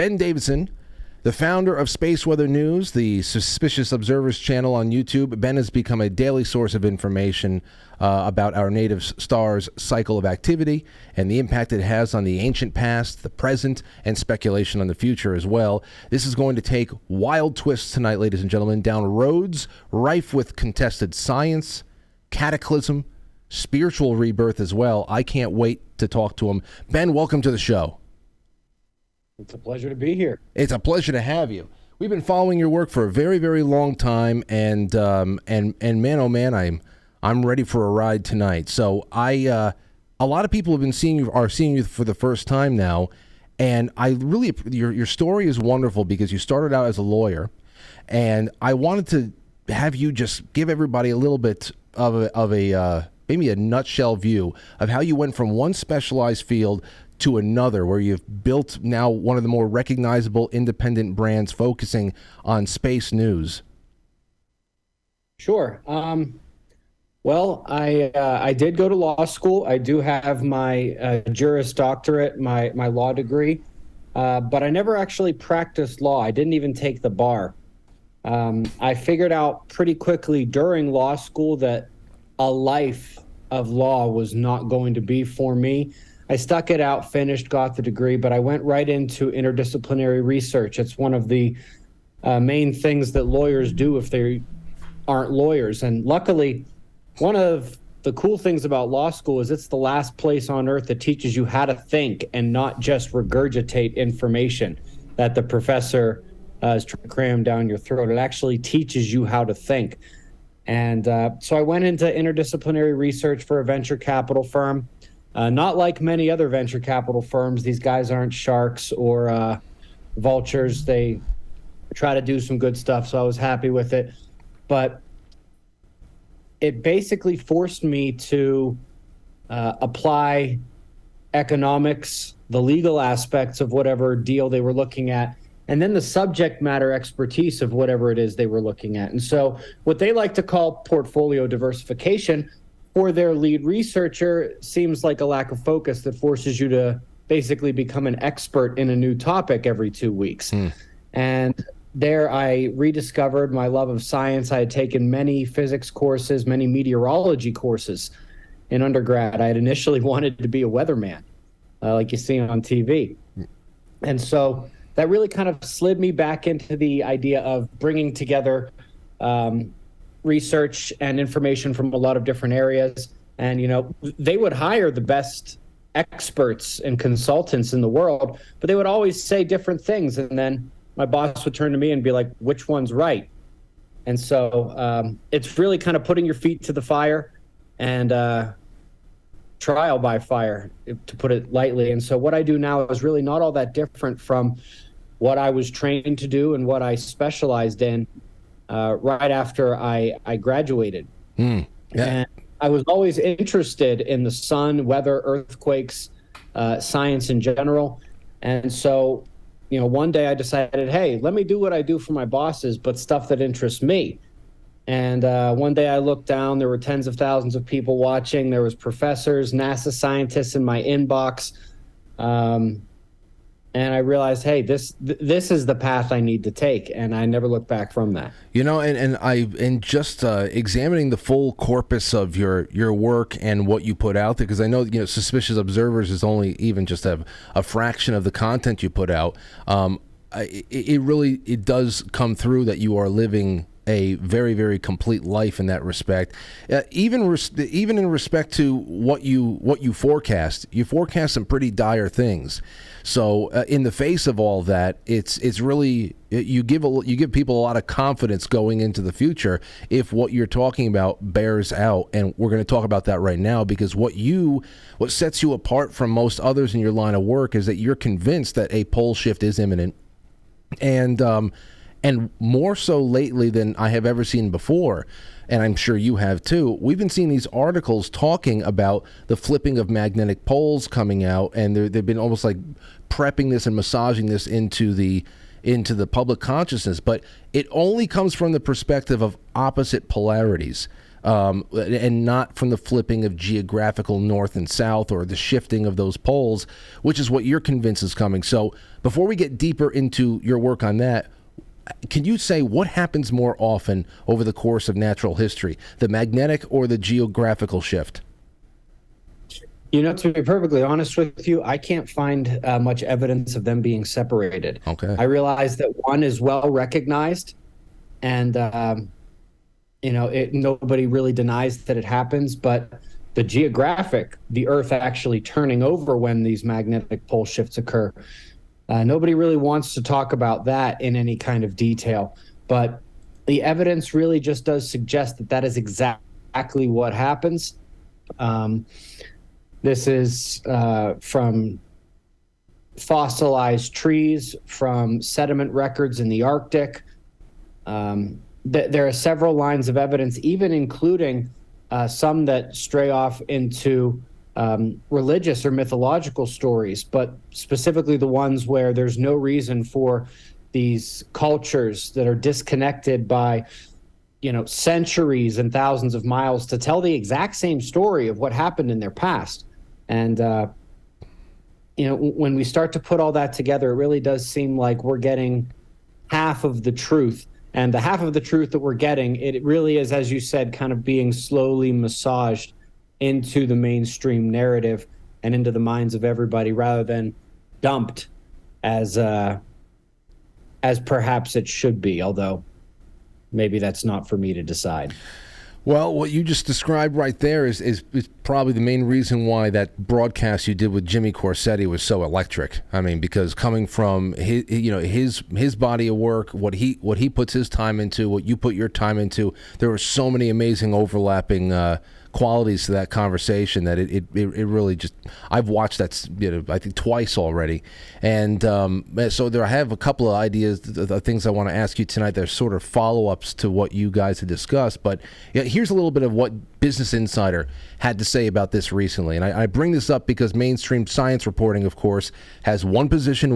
Ben Davidson, the founder of Space Weather News, the Suspicious Observers channel on YouTube. Ben has become a daily source of information about our native star's cycle of activity and the impact it has on the ancient past, the present, and speculation on the future as well. This is going to take wild twists tonight, ladies and gentlemen, down roads rife with contested science, cataclysm, spiritual rebirth as well. I can't wait to talk to him. Ben, welcome to the show. It's a pleasure to be here. It's a pleasure to have you. We've been following your work for a very, very long time, and man, oh man, I'm ready for a ride tonight. So a lot of people have been seeing you for the first time now, and I really your story is wonderful because you started out as a lawyer, and I wanted to have you just give everybody a little bit of a maybe a nutshell view of how you went from one specialized field to another, where you've built now one of the more recognizable independent brands focusing on space news. Sure. Well, I did go to law school. I do have my Juris Doctorate, my law degree, but I never actually practiced law. I didn't even take the bar. I figured out pretty quickly during law school that a life of law was not going to be for me. I stuck it out, finished, got the degree, but I went right into interdisciplinary research. It's one of the main things that lawyers do if they aren't lawyers. And luckily, one of the cool things about law school is it's the last place on earth that teaches you how to think and not just regurgitate information that the professor is trying to cram down your throat. It actually teaches you how to think. And so I went into interdisciplinary research for a venture capital firm. Not like many other venture capital firms. These guys aren't sharks or vultures. They try to do some good stuff, so I was happy with it. But it basically forced me to apply economics, the legal aspects of whatever deal they were looking at, and then the subject matter expertise of whatever it is they were looking at. And so what they like to call portfolio diversification for their lead researcher seems like a lack of focus that forces you to basically become an expert in a new topic every 2 weeks. And there I rediscovered my love of science. I had taken many physics courses, many meteorology courses in undergrad. I had initially wanted to be a weatherman, like you see on TV. And so that really kind of slid me back into the idea of bringing together research and information from a lot of different areas. And, you know, they would hire the best experts and consultants in the world, but they would always say different things. And then my boss would turn to me and be like, which one's right? And so it's really kind of putting your feet to the fire and trial by fire, to put it lightly. And so what I do now is really not all that different from what I was trained to do and what I specialized in right after I graduated. Yeah. And I was always interested in the sun, weather, earthquakes, science in general. And so, you know, one day I decided, hey, let me do what I do for my bosses, but stuff that interests me. And one day I looked down, there were tens of thousands of people watching. There was professors, NASA scientists in my inbox. And I realized, hey, this is the path I need to take, and I never looked back from that. You know, and just examining the full corpus of your work and what you put out there, because I know, you know, Suspicious Observers is only even just a fraction of the content you put out. It does come through that you are living a very, very complete life in that respect. Even in respect to what you forecast some pretty dire things. So in the face of all that, it's really you give people a lot of confidence going into the future if what you're talking about bears out. And we're going to talk about that right now, because what sets you apart from most others in your line of work is that you're convinced that a pole shift is imminent, and more so lately than I have ever seen before, and I'm sure you have too, we've been seeing these articles talking about the flipping of magnetic poles coming out, and they've been almost like prepping this and massaging this into the public consciousness. But it only comes from the perspective of opposite polarities. and not from the flipping of geographical north and south or the shifting of those poles, which is what you're convinced is coming. So before we get deeper into your work on that, can you say what happens more often over the course of natural history, the magnetic or the geographical shift? You know, to be perfectly honest with you, I can't find much evidence of them being separated. Okay. I realize that one is well recognized, and nobody really denies that it happens. But the geographic, the Earth actually turning over when these magnetic pole shifts occur, nobody really wants to talk about that in any kind of detail. But the evidence really just does suggest that that is exactly what happens. This is from fossilized trees, from sediment records in the Arctic. There are several lines of evidence, even including some that stray off into religious or mythological stories, but specifically the ones where there's no reason for these cultures that are disconnected by centuries and thousands of miles to tell the exact same story of what happened in their past. And, when we start to put all that together, it really does seem like we're getting half of the truth. And the half of the truth that we're getting, it really is, as you said, kind of being slowly massaged into the mainstream narrative and into the minds of everybody rather than dumped as perhaps it should be, although maybe that's not for me to decide. Well, what you just described right there is probably the main reason why that broadcast you did with Jimmy Corsetti was so electric. I mean, because coming from his body of work, what he puts his time into, what you put your time into, there were so many amazing overlapping qualities to that conversation that it really just, I've watched that I think twice already, and so I have a couple of ideas, the things I want to ask you tonight that are sort of follow-ups to what you guys have discussed. But here's a little bit of what Business Insider had to say about this recently, and I bring this up because mainstream science reporting, of course, has one position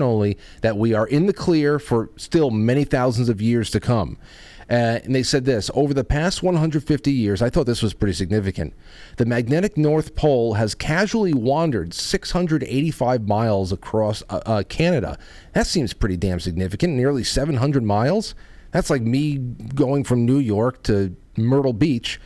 only, that we are in the clear for still many thousands of years to come. And they said this: over the past 150 years, I thought this was pretty significant, the magnetic North Pole has casually wandered 685 miles across Canada. That seems pretty damn significant, nearly 700 miles. That's like me going from New York to Myrtle Beach.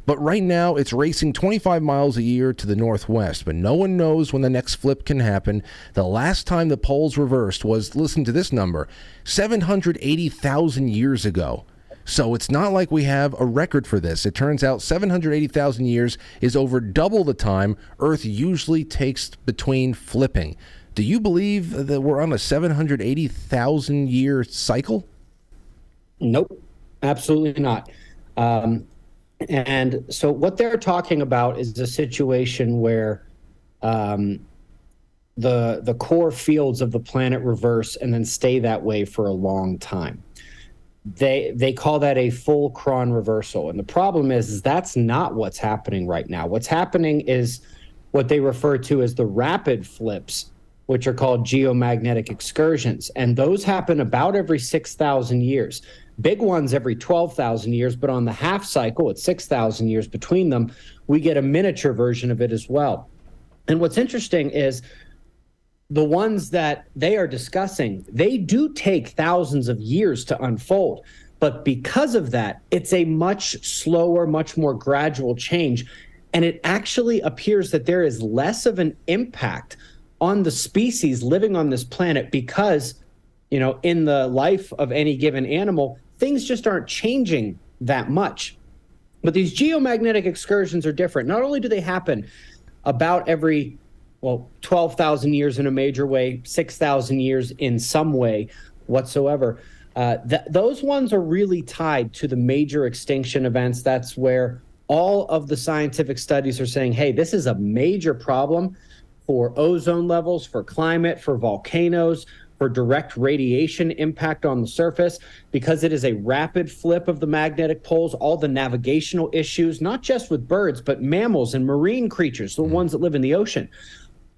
But right now, it's racing 25 miles a year to the northwest, but no one knows when the next flip can happen. The last time the poles reversed was, listen to this number, 780,000 years ago. So it's not like we have a record for this. It turns out 780,000 years is over double the time Earth usually takes between flipping. Do you believe that we're on a 780,000 year cycle? Nope, absolutely not. And so what they're talking about is a situation where the core fields of the planet reverse and then stay that way for a long time. They call that a full Cron reversal. And the problem is that's not what's happening right now. What's happening is what they refer to as the rapid flips, which are called geomagnetic excursions. And those happen about every 6,000 years. Big ones every 12,000 years, but on the half cycle, at 6,000 years between them, we get a miniature version of it as well. And what's interesting is the ones that they are discussing, they do take thousands of years to unfold. But because of that, it's a much slower, much more gradual change. And it actually appears that there is less of an impact on the species living on this planet because, in the life of any given animal, things just aren't changing that much. But these geomagnetic excursions are different. Not only do they happen about every 12,000 years in a major way, 6,000 years in some way whatsoever. Those ones are really tied to the major extinction events. That's where all of the scientific studies are saying, hey, this is a major problem for ozone levels, for climate, for volcanoes, for direct radiation impact on the surface, because it is a rapid flip of the magnetic poles, all the navigational issues, not just with birds, but mammals and marine creatures, the ones that live in the ocean.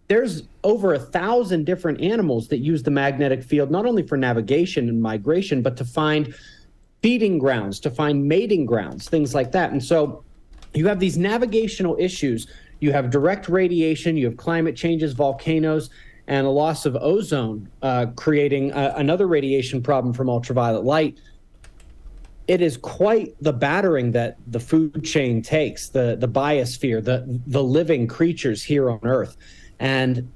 There's over 1,000 different animals that use the magnetic field, not only for navigation and migration, but to find feeding grounds, to find mating grounds, things like that. And so you have these navigational issues. You have direct radiation, you have climate changes, volcanoes, and a loss of ozone, creating another radiation problem from ultraviolet light. It is quite the battering that the food chain takes, the biosphere, the living creatures here on Earth. And,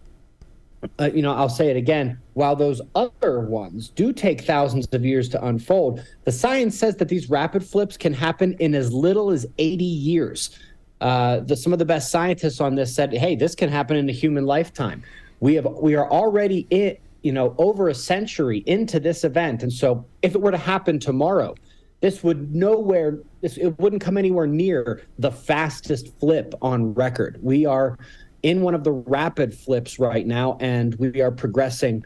I'll say it again, while those other ones do take thousands of years to unfold, the science says that these rapid flips can happen in as little as 80 years. Some of the best scientists on this said, hey, this can happen in a human lifetime. We are already over a century into this event. And so if it were to happen tomorrow, it wouldn't come anywhere near the fastest flip on record. We are in one of the rapid flips right now, and we are progressing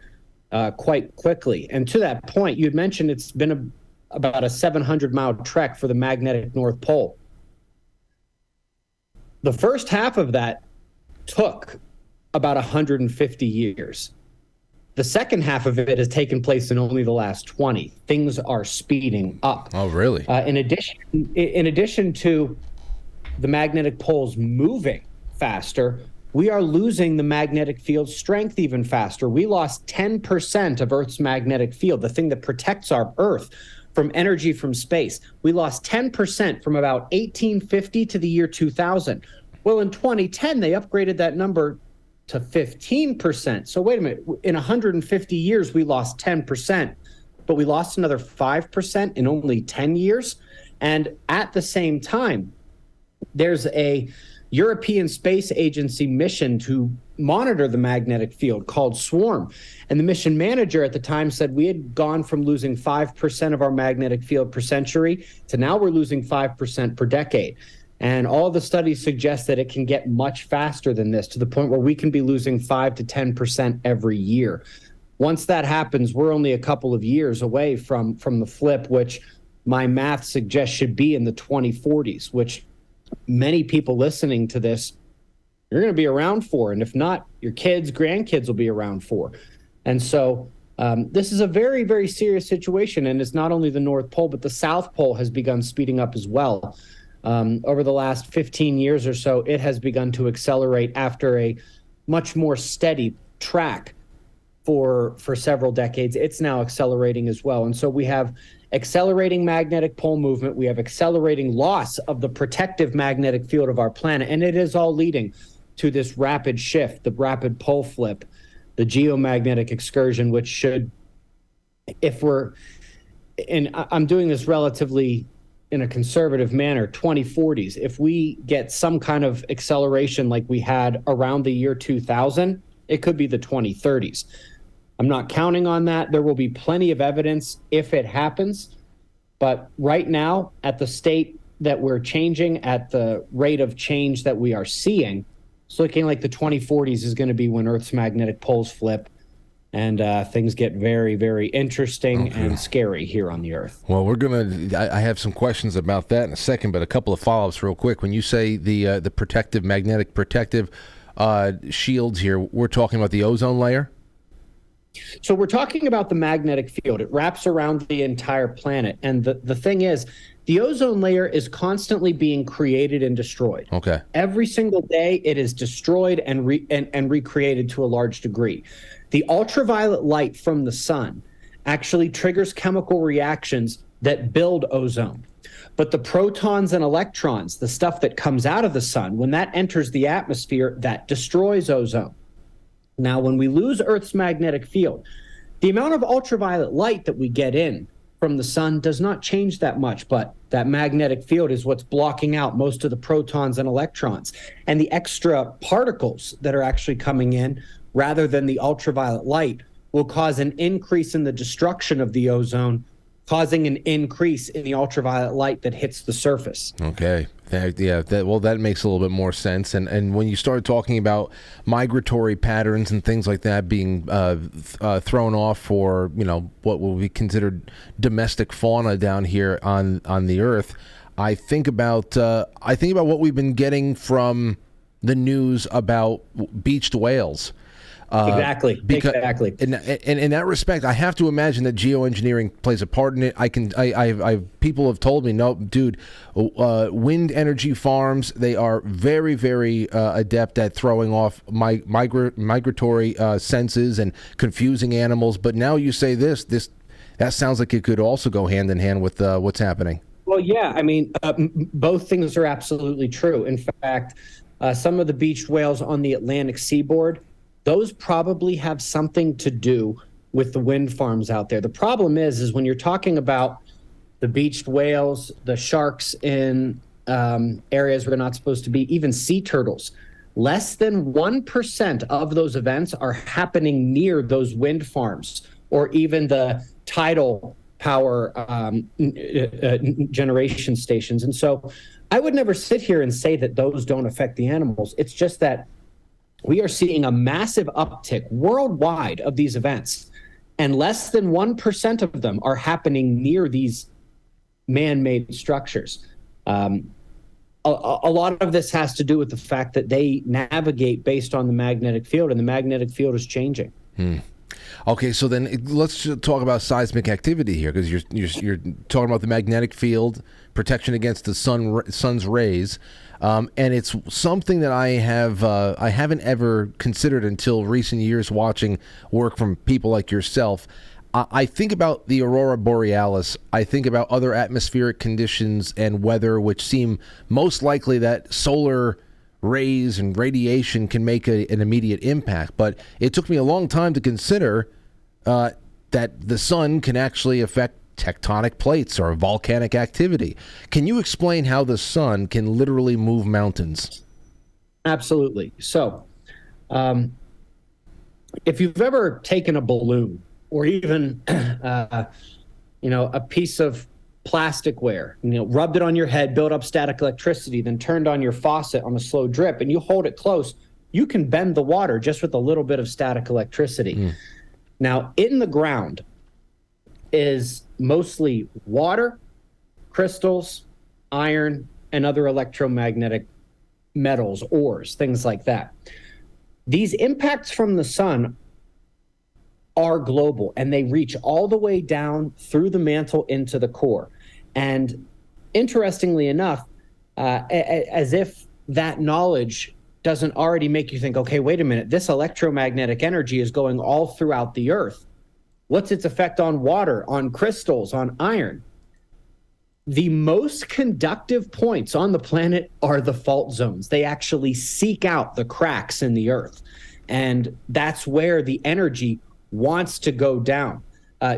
quite quickly. And to that point, you had mentioned it's been about a 700-mile trek for the magnetic North Pole. The first half of that took about 150 years. The second half of it has taken place in only the last 20. Things are speeding up. Oh, really? In addition to the magnetic poles moving faster, we are losing the magnetic field strength even faster. We lost 10% of Earth's magnetic field, the thing that protects our Earth from energy from space. We lost 10% from about 1850 to the year 2000. Well, in 2010, they upgraded that number to 15%. So wait a minute, in 150 years, we lost 10%, but we lost another 5% in only 10 years. And at the same time, there's a European Space Agency mission to monitor the magnetic field called SWARM. And the mission manager at the time said we had gone from losing 5% of our magnetic field per century to now we're losing 5% per decade. And all the studies suggest that it can get much faster than this, to the point where we can be losing 5 to 10% every year. Once that happens, we're only a couple of years away from the flip, which my math suggests should be in the 2040s, which many people listening to this, you're going to be around for. And if not, your kids, grandkids will be around for. And so this is a very, very serious situation. And it's not only the North Pole, but the South Pole has begun speeding up as well. Over the last 15 years or so, it has begun to accelerate after a much more steady track for several decades. It's now accelerating as well. And so we have accelerating magnetic pole movement. We have accelerating loss of the protective magnetic field of our planet. And it is all leading to this rapid shift, the rapid pole flip, the geomagnetic excursion, which should, and I'm doing this relatively in a conservative manner, 2040s. If we get some kind of acceleration like we had around the year 2000, it could be the 2030s. I'm not counting on that. There will be plenty of evidence if it happens. But right now, at the state that we're changing, at the rate of change that we are seeing, it's looking like the 2040s is going to be when Earth's magnetic poles flip. And things get very, very interesting and scary here on the Earth. Well, I have some questions about that in a second, but a couple of follow-ups real quick. When you say the protective, magnetic protective shields here, we're talking about the ozone layer? So we're talking about the magnetic field. It wraps around the entire planet. And the thing is, the ozone layer is constantly being created and destroyed. Okay. Every single day, it is destroyed and recreated to a large degree. The ultraviolet light from the sun actually triggers chemical reactions that build ozone. But the protons and electrons, the stuff that comes out of the sun, when that enters the atmosphere, that destroys ozone. Now, when we lose Earth's magnetic field, the amount of ultraviolet light that we get in from the sun does not change that much, but that magnetic field is what's blocking out most of the protons and electrons. And the extra particles that are actually coming in, rather than the ultraviolet light, will cause an increase in the destruction of the ozone, causing an increase in the ultraviolet light that hits the surface. Okay. That makes a little bit more sense. And when you start talking about migratory patterns and things like that being thrown off for, what will be considered domestic fauna down here on the Earth, I think about what we've been getting from the news about beached whales. Exactly. Because Exactly. in that respect, I have to imagine that geoengineering plays a part in it. People have told me, no, dude, wind energy farms, they are very, very adept at throwing off migratory senses and confusing animals. But now you say this that sounds like it could also go hand in hand with what's happening. Well, yeah, I mean, both things are absolutely true. In fact, some of the beached whales on the Atlantic seaboard, those probably have something to do with the wind farms out there. The problem is when you're talking about the beached whales, the sharks in areas where they're not supposed to be, even sea turtles, less than 1% of those events are happening near those wind farms or even the tidal power generation stations. And so I would never sit here and say that those don't affect the animals. It's just that we are seeing a massive uptick worldwide of these events, and less than 1% of them are happening near these man-made structures. A lot of this has to do with the fact that they navigate based on the magnetic field, and the magnetic field is changing. Okay, so then let's talk about seismic activity here, because you're talking about the magnetic field, protection against the sun's rays, and it's something that I haven't ever considered until recent years, watching work from people like yourself. I think about the aurora borealis. I think about other atmospheric conditions and weather, which seem most likely that solar rays and radiation can make an immediate impact. But it took me a long time to consider that the sun can actually affect tectonic plates or volcanic activity. Can you explain how the sun can literally move mountains? Absolutely. So, if you've ever taken a balloon or even, a piece of plasticware, rubbed it on your head, built up static electricity, then turned on your faucet on a slow drip, and you hold it close, you can bend the water just with a little bit of static electricity. Now, in the ground is mostly water, crystals, iron, and other electromagnetic metals, ores, things like that. These impacts from the sun are global, and they reach all the way down through the mantle into the core. And interestingly enough, as if that knowledge doesn't already make you think, okay, wait a minute, this electromagnetic energy is going all throughout the earth. What's its effect on water, on crystals, on iron? The most conductive points on the planet are the fault zones. They actually seek out the cracks in the earth. And that's where the energy wants to go down.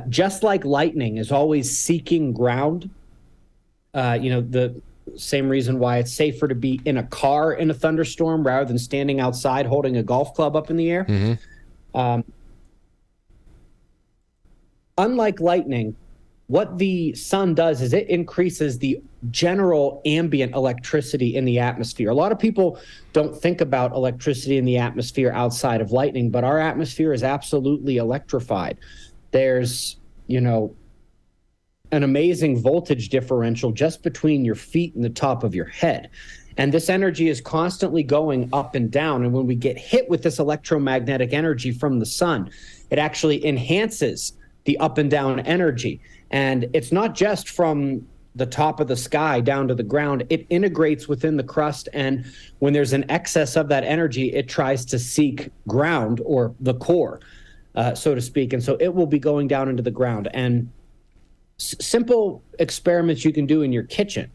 Just like lightning is always seeking ground, the same reason why it's safer to be in a car in a thunderstorm rather than standing outside holding a golf club up in the air. Unlike lightning, what the sun does is it increases the general ambient electricity in the atmosphere. A lot of people don't think about electricity in the atmosphere outside of lightning, but our atmosphere is absolutely electrified. There's, an amazing voltage differential just between your feet and the top of your head. And this energy is constantly going up and down. And when we get hit with this electromagnetic energy from the sun, it actually enhances the up and down energy. And it's not just from the top of the sky down to the ground. It integrates within the crust. And when there's an excess of that energy, it tries to seek ground or the core, so to speak. And so it will be going down into the ground. And simple experiments you can do in your kitchen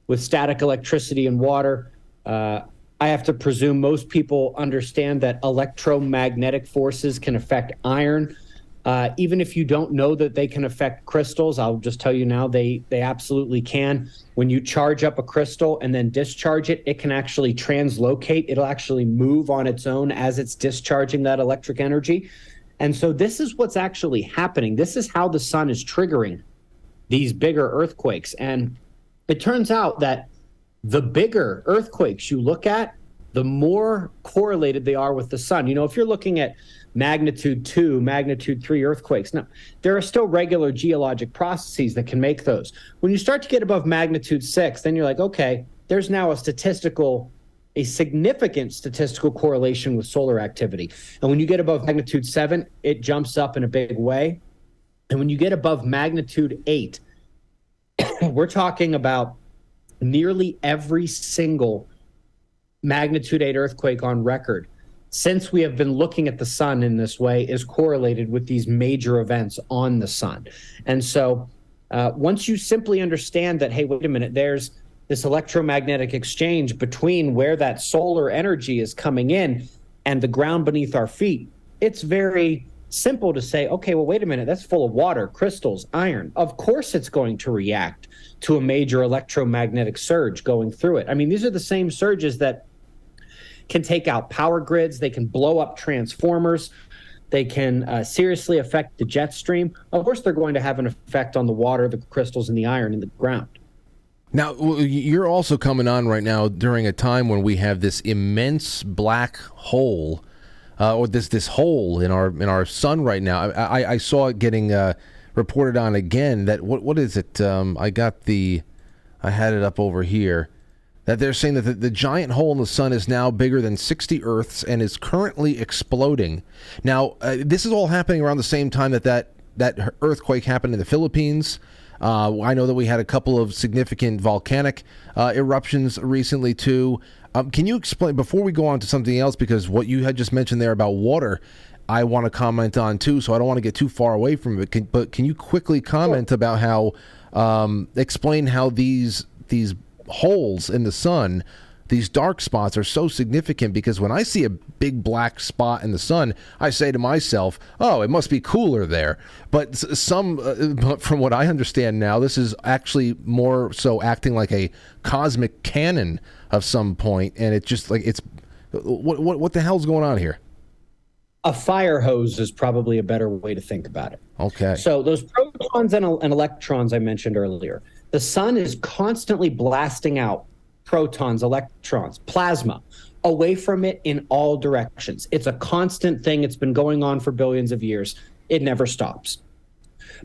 with static electricity and water. I have to presume most people understand that electromagnetic forces can affect iron. Even if you don't know that they can affect crystals, I'll just tell you now, they absolutely can. When you charge up a crystal and then discharge it, it can actually translocate. It'll actually move on its own as it's discharging that electric energy. And so this is what's actually happening. This is how the sun is triggering these bigger earthquakes. And it turns out that the bigger earthquakes you look at, the more correlated they are with the sun. If you're looking at magnitude 2, magnitude 3 earthquakes, now, there are still regular geologic processes that can make those. When you start to get above magnitude 6, then you're like, okay, there's now a statistical a significant statistical correlation with solar activity. And when you get above magnitude 7, it jumps up in a big way. And when you get above magnitude 8, we're talking about nearly every single magnitude 8 earthquake on record since we have been looking at the sun in this way is correlated with these major events on the sun. And so once you simply understand that, hey, wait a minute, there's this electromagnetic exchange between where that solar energy is coming in and the ground beneath our feet, it's very simple to say, okay, well, wait a minute, that's full of water, crystals, iron. Of course it's going to react to a major electromagnetic surge going through it. I mean, these are the same surges that can take out power grids, they can blow up transformers, they can seriously affect the jet stream. Of course, they're going to have an effect on the water, the crystals, and the iron in the ground. Now, you're also coming on right now during a time when we have this immense black hole, or this hole in our sun right now. I saw it getting reported on again. That what is it? I had it up over here. That they're saying that the giant hole in the sun is now bigger than 60 Earths and is currently exploding. Now, this is all happening around the same time that earthquake happened in the Philippines. I know that we had a couple of significant volcanic eruptions recently, too. Can you explain, before we go on to something else, because what you had just mentioned there about water, I want to comment on, too, so I don't want to get too far away from it. But can you quickly comment about how, explain how these holes in the sun, these dark spots, are so significant? Because when I see a big black spot in the sun, I say to myself, oh, it must be cooler there. But from what I understand now, this is actually more so acting like a cosmic cannon of some point, and it's just like, it's what the hell's going on here? A fire hose is probably a better way to think about it. Okay. So those protons and electrons I mentioned earlier, the sun is constantly blasting out protons, electrons, plasma away from it in all directions. It's a constant thing. It's been going on for billions of years. It never stops.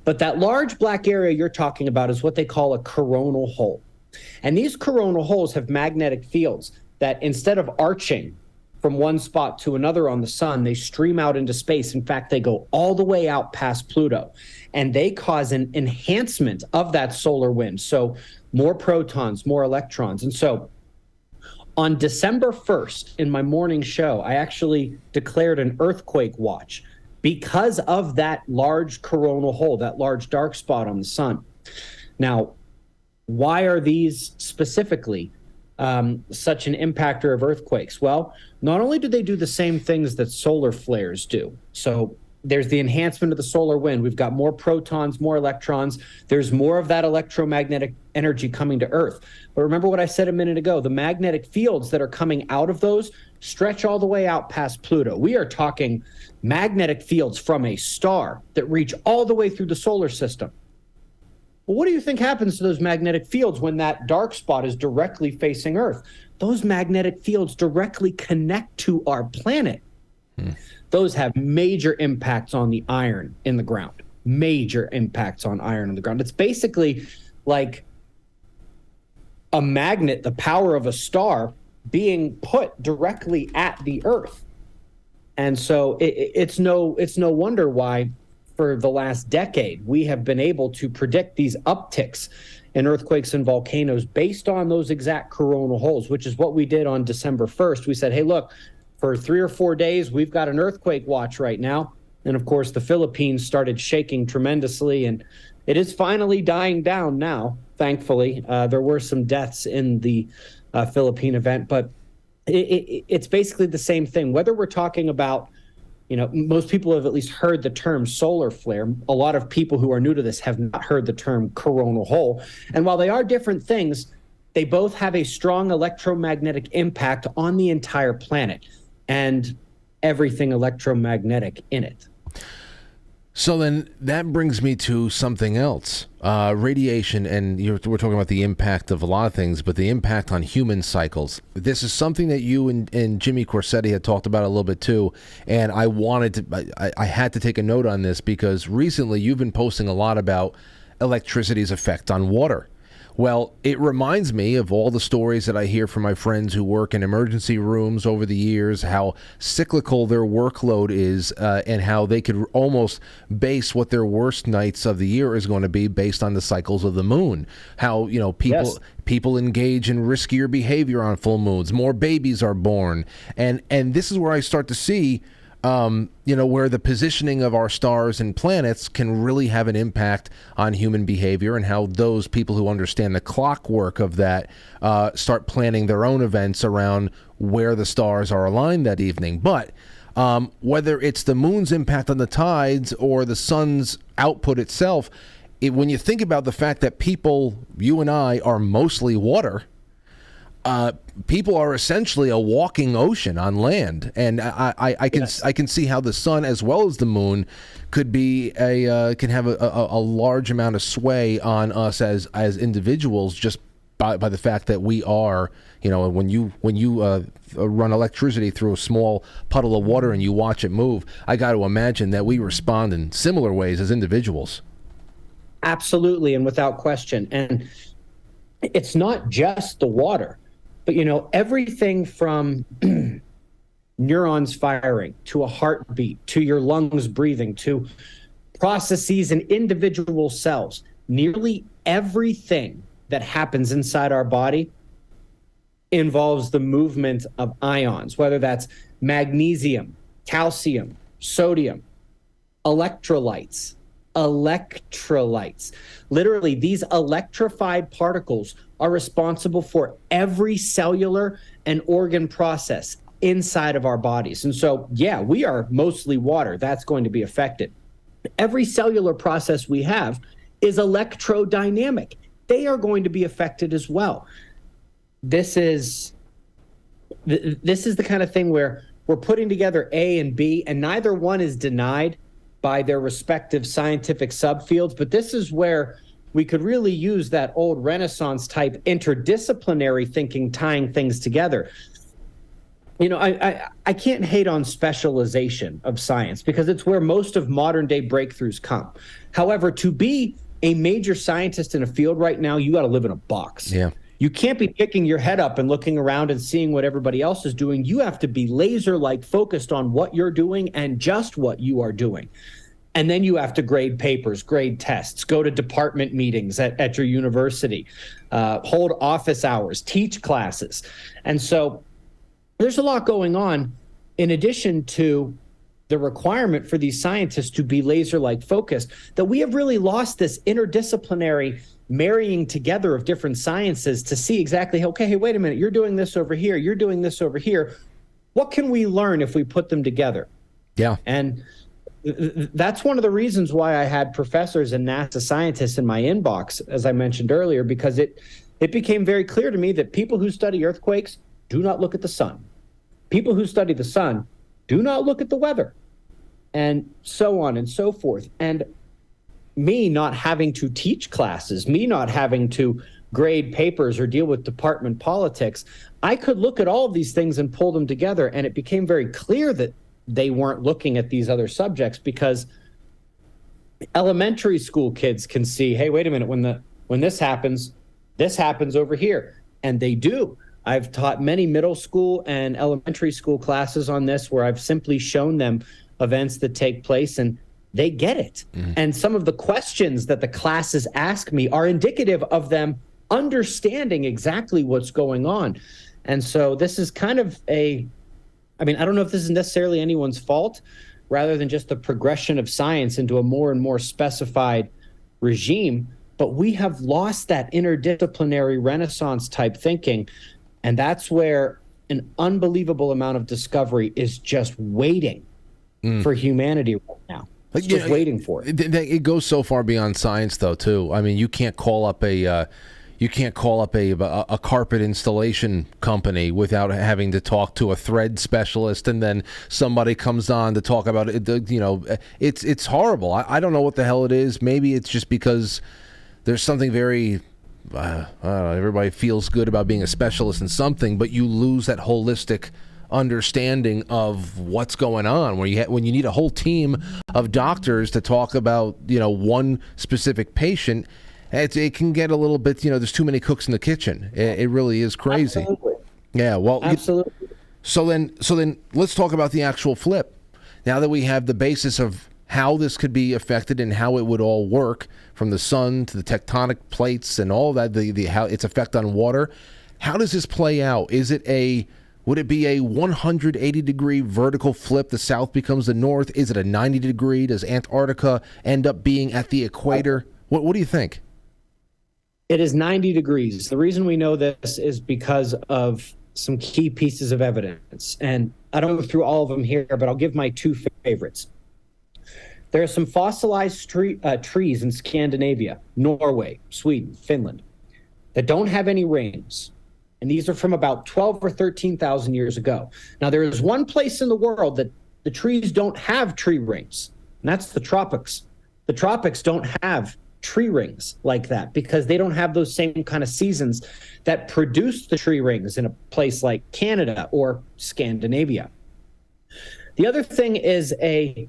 But that large black area you're talking about is what they call a coronal hole. And these coronal holes have magnetic fields that, instead of arching from one spot to another on the sun, they stream out into space. In fact, they go all the way out past Pluto, and they cause an enhancement of that solar wind. So more protons, more electrons. And so on December 1st, in my morning show, I actually declared an earthquake watch because of that large coronal hole, that large dark spot on the sun. Now, why are these specifically such an impactor of earthquakes? Well, not only do they do the same things that solar flares do. So there's the enhancement of the solar wind. We've got more protons, more electrons. There's more of that electromagnetic energy coming to Earth. But remember what I said a minute ago, the magnetic fields that are coming out of those stretch all the way out past Pluto. We are talking magnetic fields from a star that reach all the way through the solar system. Well, what do you think happens to those magnetic fields when that dark spot is directly facing Earth? Those magnetic fields directly connect to our planet. Those have major impacts on the iron in the ground. Major impacts on iron in the ground. It's basically like a magnet, the power of a star being put directly at the Earth. And so it's no wonder why for the last decade we have been able to predict these upticks in earthquakes and volcanoes based on those exact coronal holes, which is what we did on December 1st. We said, hey, look, for 3 or 4 days, we've got an earthquake watch right now. And of course, the Philippines started shaking tremendously, and it is finally dying down now, thankfully. There were some deaths in the Philippine event, but it's basically the same thing. Whether we're talking about, most people have at least heard the term solar flare. A lot of people who are new to this have not heard the term coronal hole. And while they are different things, they both have a strong electromagnetic impact on the entire planet and everything electromagnetic in it. So then that brings me to something else. Radiation, and we're talking about the impact of a lot of things, but the impact on human cycles. This is something that you and Jimmy Corsetti had talked about a little bit too, and I had to take a note on this because recently you've been posting a lot about electricity's effect on water. Well, it reminds me of all the stories that I hear from my friends who work in emergency rooms over the years, how cyclical their workload is, and how they could almost base what their worst nights of the year is going to be based on the cycles of the moon. How, people engage in riskier behavior on full moons. More babies are born. And this is where I start to see where the positioning of our stars and planets can really have an impact on human behavior, and how those people who understand the clockwork of that start planning their own events around where the stars are aligned that evening. But whether it's the moon's impact on the tides or the sun's output itself, when you think about the fact that people, you and I, are mostly water, people are essentially a walking ocean on land, and I can see how the sun as well as the moon could be can have a large amount of sway on us as individuals, just by the fact that we are, when you run electricity through a small puddle of water and you watch it move, I got to imagine that we respond in similar ways as individuals. Absolutely, and without question. And it's not just the water, but everything from neurons firing to a heartbeat to your lungs breathing to processes in individual cells, nearly everything that happens inside our body involves the movement of ions, whether that's magnesium, calcium, sodium, electrolytes. Literally, these electrified particles are responsible for every cellular and organ process inside of our bodies. And so, we are mostly water. That's going to be affected. Every cellular process we have is electrodynamic. They are going to be affected as well. This is the kind of thing where we're putting together A and B, and neither one is denied by their respective scientific subfields, but this is where we could really use that old Renaissance type interdisciplinary thinking, tying things together. I can't hate on specialization of science because it's where most of modern day breakthroughs come. However, to be a major scientist in a field right now, you got to live in a box. Yeah. You can't be picking your head up and looking around and seeing what everybody else is doing. You have to be laser-like focused on what you're doing and just what you are doing. And then you have to grade papers, grade tests, go to department meetings at your university, hold office hours, teach classes. And so there's a lot going on in addition to the requirement for these scientists to be laser-like focused, that we have really lost this interdisciplinary marrying together of different sciences to see exactly, okay, hey, wait a minute, you're doing this over here, you're doing this over here. What can we learn if we put them together? Yeah. And that's one of the reasons why I had professors and NASA scientists in my inbox, as I mentioned earlier, because it became very clear to me that people who study earthquakes do not look at the sun. People who study the sun do not look at the weather, and so on and so forth. And me not having to teach classes, me not having to grade papers or deal with department politics, I could look at all of these things and pull them together, and it became very clear that they weren't looking at these other subjects, because elementary school kids can see, hey, wait a minute, when this happens over here. And they do. I've taught many middle school and elementary school classes on this, where I've simply shown them events that take place, and they get it. Mm-hmm. And some of the questions that the classes ask me are indicative of them understanding exactly what's going on. And so this is kind of I don't know if this is necessarily anyone's fault, rather than just the progression of science into a more and more specified regime, but we have lost that interdisciplinary Renaissance type thinking. And that's where an unbelievable amount of discovery is just waiting for humanity right now. It's just waiting for it. It goes so far beyond science, though, too. I mean, you can't call up a carpet installation company without having to talk to a thread specialist, and then somebody comes on to talk about it. It's horrible. I don't know what the hell it is. Maybe it's just because there's something very everybody feels good about being a specialist in something, but you lose that holistic understanding of what's going on, when you need a whole team of doctors to talk about one specific patient. it can get a little bit, there's too many cooks in the kitchen. It really is crazy. Absolutely. Yeah, well, Absolutely. So then let's talk about the actual flip. Now that we have the basis of how this could be affected and how it would all work, from the sun to the tectonic plates and all that, the how its effect on water, how does this play out? Would it be a 180-degree vertical flip? The south becomes the north. Is it a 90-degree? Does Antarctica end up being at the equator? What do you think? It is 90 degrees. The reason we know this is because of some key pieces of evidence. And I don't go through all of them here, but I'll give my two favorites. There are some fossilized trees in Scandinavia, Norway, Sweden, Finland, that don't have any rings. And these are from about 12 or 13,000 years ago. Now, there is one place in the world that the trees don't have tree rings, and that's the tropics. The tropics don't have tree rings like that because they don't have those same kind of seasons that produce the tree rings in a place like Canada or Scandinavia. The other thing is a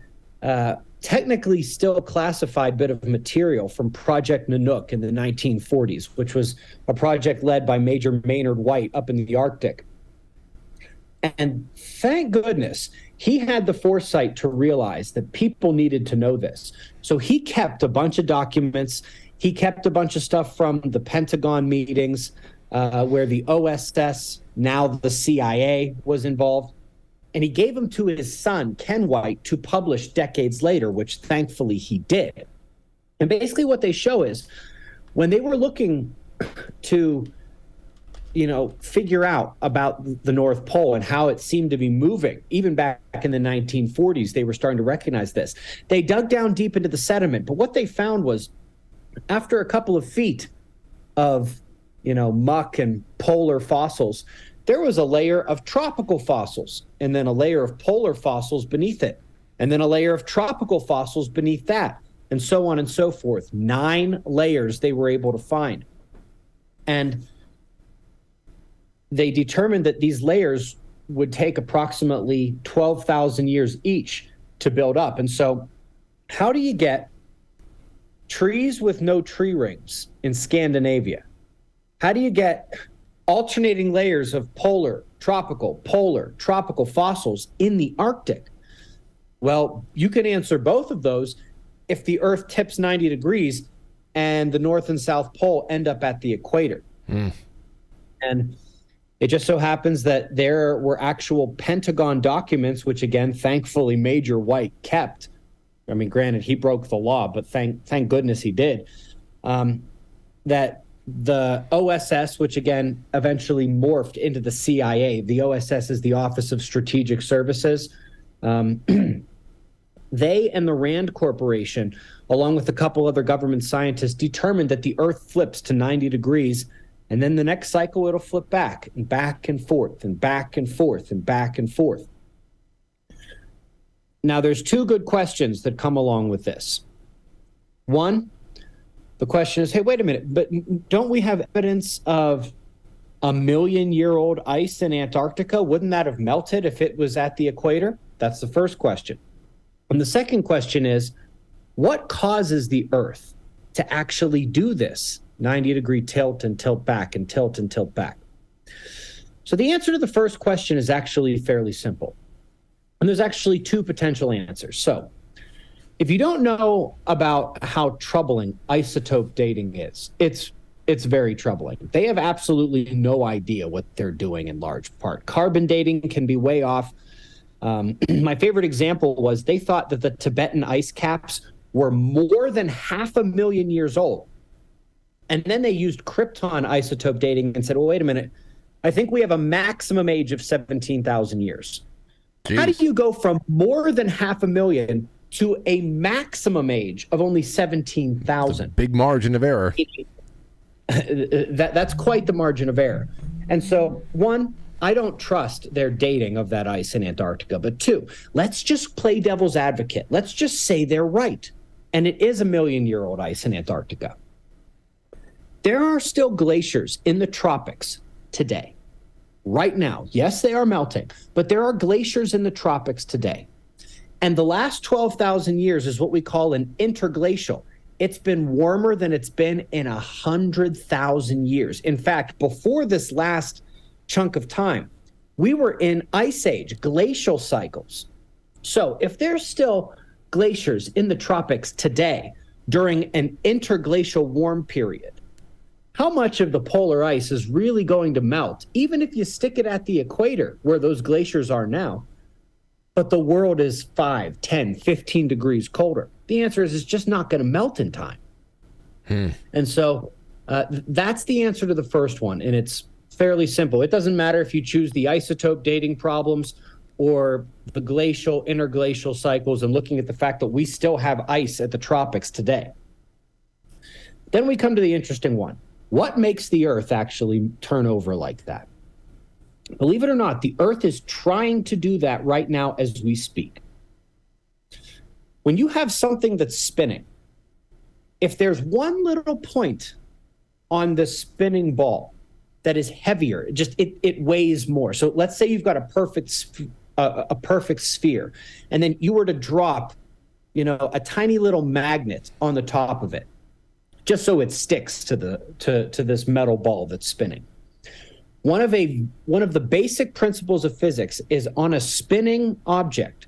technically still classified bit of material from Project Nanook in the 1940s, which was a project led by Major Maynard White up in the Arctic. And thank goodness he had the foresight to realize that people needed to know this. So he kept a bunch of documents. He kept a bunch of stuff from the Pentagon meetings where the OSS, now the CIA, was involved. And he gave them to his son, Ken White, to publish decades later, which thankfully he did. And basically what they show is when they were looking to, figure out about the North Pole and how it seemed to be moving, even back in the 1940s, they were starting to recognize this. They dug down deep into the sediment. But what they found was after a couple of feet of, muck and polar fossils, there was a layer of tropical fossils, and then a layer of polar fossils beneath it, and then a layer of tropical fossils beneath that, and so on and so forth. 9 layers they were able to find. And they determined that these layers would take approximately 12,000 years each to build up. And so how do you get trees with no tree rings in Scandinavia? How do you get alternating layers of polar, tropical fossils in the Arctic? Well, you can answer both of those if the Earth tips 90 degrees and the North and South Pole end up at the equator. And it just so happens that there were actual Pentagon documents, which again, thankfully, Major White kept. I mean, granted, he broke the law, but thank goodness he did. That the OSS, which again eventually morphed into the CIA, the OSS is the Office of Strategic Services. They and the Rand Corporation, along with a couple other government scientists, determined that the Earth flips to 90 degrees, and then the next cycle it'll flip back and back and forth and back and forth and back and forth. Now, there's 2 good questions that come along with this. One, the question is, hey, wait a minute, but don't we have evidence of a million-year-old ice in Antarctica? Wouldn't that have melted if it was at the equator? That's the first question. And the second question is, what causes the Earth to actually do this 90-degree tilt and tilt back and tilt and tilt back? So the answer to the first question is actually fairly simple. And there's actually 2 potential answers. So if you don't know about how troubling isotope dating is, it's very troubling. They have absolutely no idea what they're doing in large part. Carbon dating can be way off. My favorite example was they thought that the Tibetan ice caps were more than 500,000 years old. And then they used krypton isotope dating and said, well, wait a minute, I think we have a maximum age of 17,000 years. Jeez. How do you go from more than 500,000 to a maximum age of only 17,000? Big margin of error. That's quite the margin of error. And so, one, I don't trust their dating of that ice in Antarctica. But 2, let's just play devil's advocate. Let's just say they're right. And it is a million-year-old ice in Antarctica. There are still glaciers in the tropics today. Right now. Yes, they are melting, but there are glaciers in the tropics today. And the last 12,000 years is what we call an interglacial. it's been warmer than it's been in 100,000 years. In fact, before this last chunk of time, we were in ice age, glacial cycles. So if there's still glaciers in the tropics today during an interglacial warm period, how much of the polar ice is really going to melt, even if you stick it at the equator where those glaciers are now, but the world is 5, 10, 15 degrees colder? The answer is it's just not going to melt in time. And so that's the answer to the first one, and it's fairly simple. It doesn't matter if you choose the isotope dating problems or the glacial, interglacial cycles, and looking at the fact that we still have ice at the tropics today. Then we come to the interesting one. What makes the Earth actually turn over like that? Believe it or not, the Earth is trying to do that right now as we speak. When you have something that's spinning, if there's one little point on the spinning ball that is heavier, it weighs more. So let's say you've got a perfect sphere, and then you were to drop, a tiny little magnet on the top of it, just so it sticks to this metal ball that's spinning. One of the basic principles of physics is on a spinning object,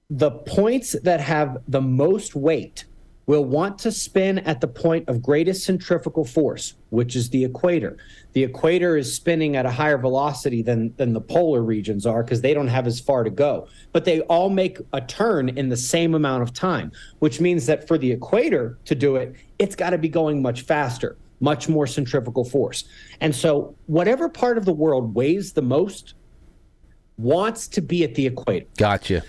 the points that have the most weight will want to spin at the point of greatest centrifugal force, which is the equator. The equator is spinning at a higher velocity than the polar regions are because they don't have as far to go. But they all make a turn in the same amount of time, which means that for the equator to do it, it's got to be going much faster, much more centrifugal force. And so whatever part of the world weighs the most wants to be at the equator. Gotcha.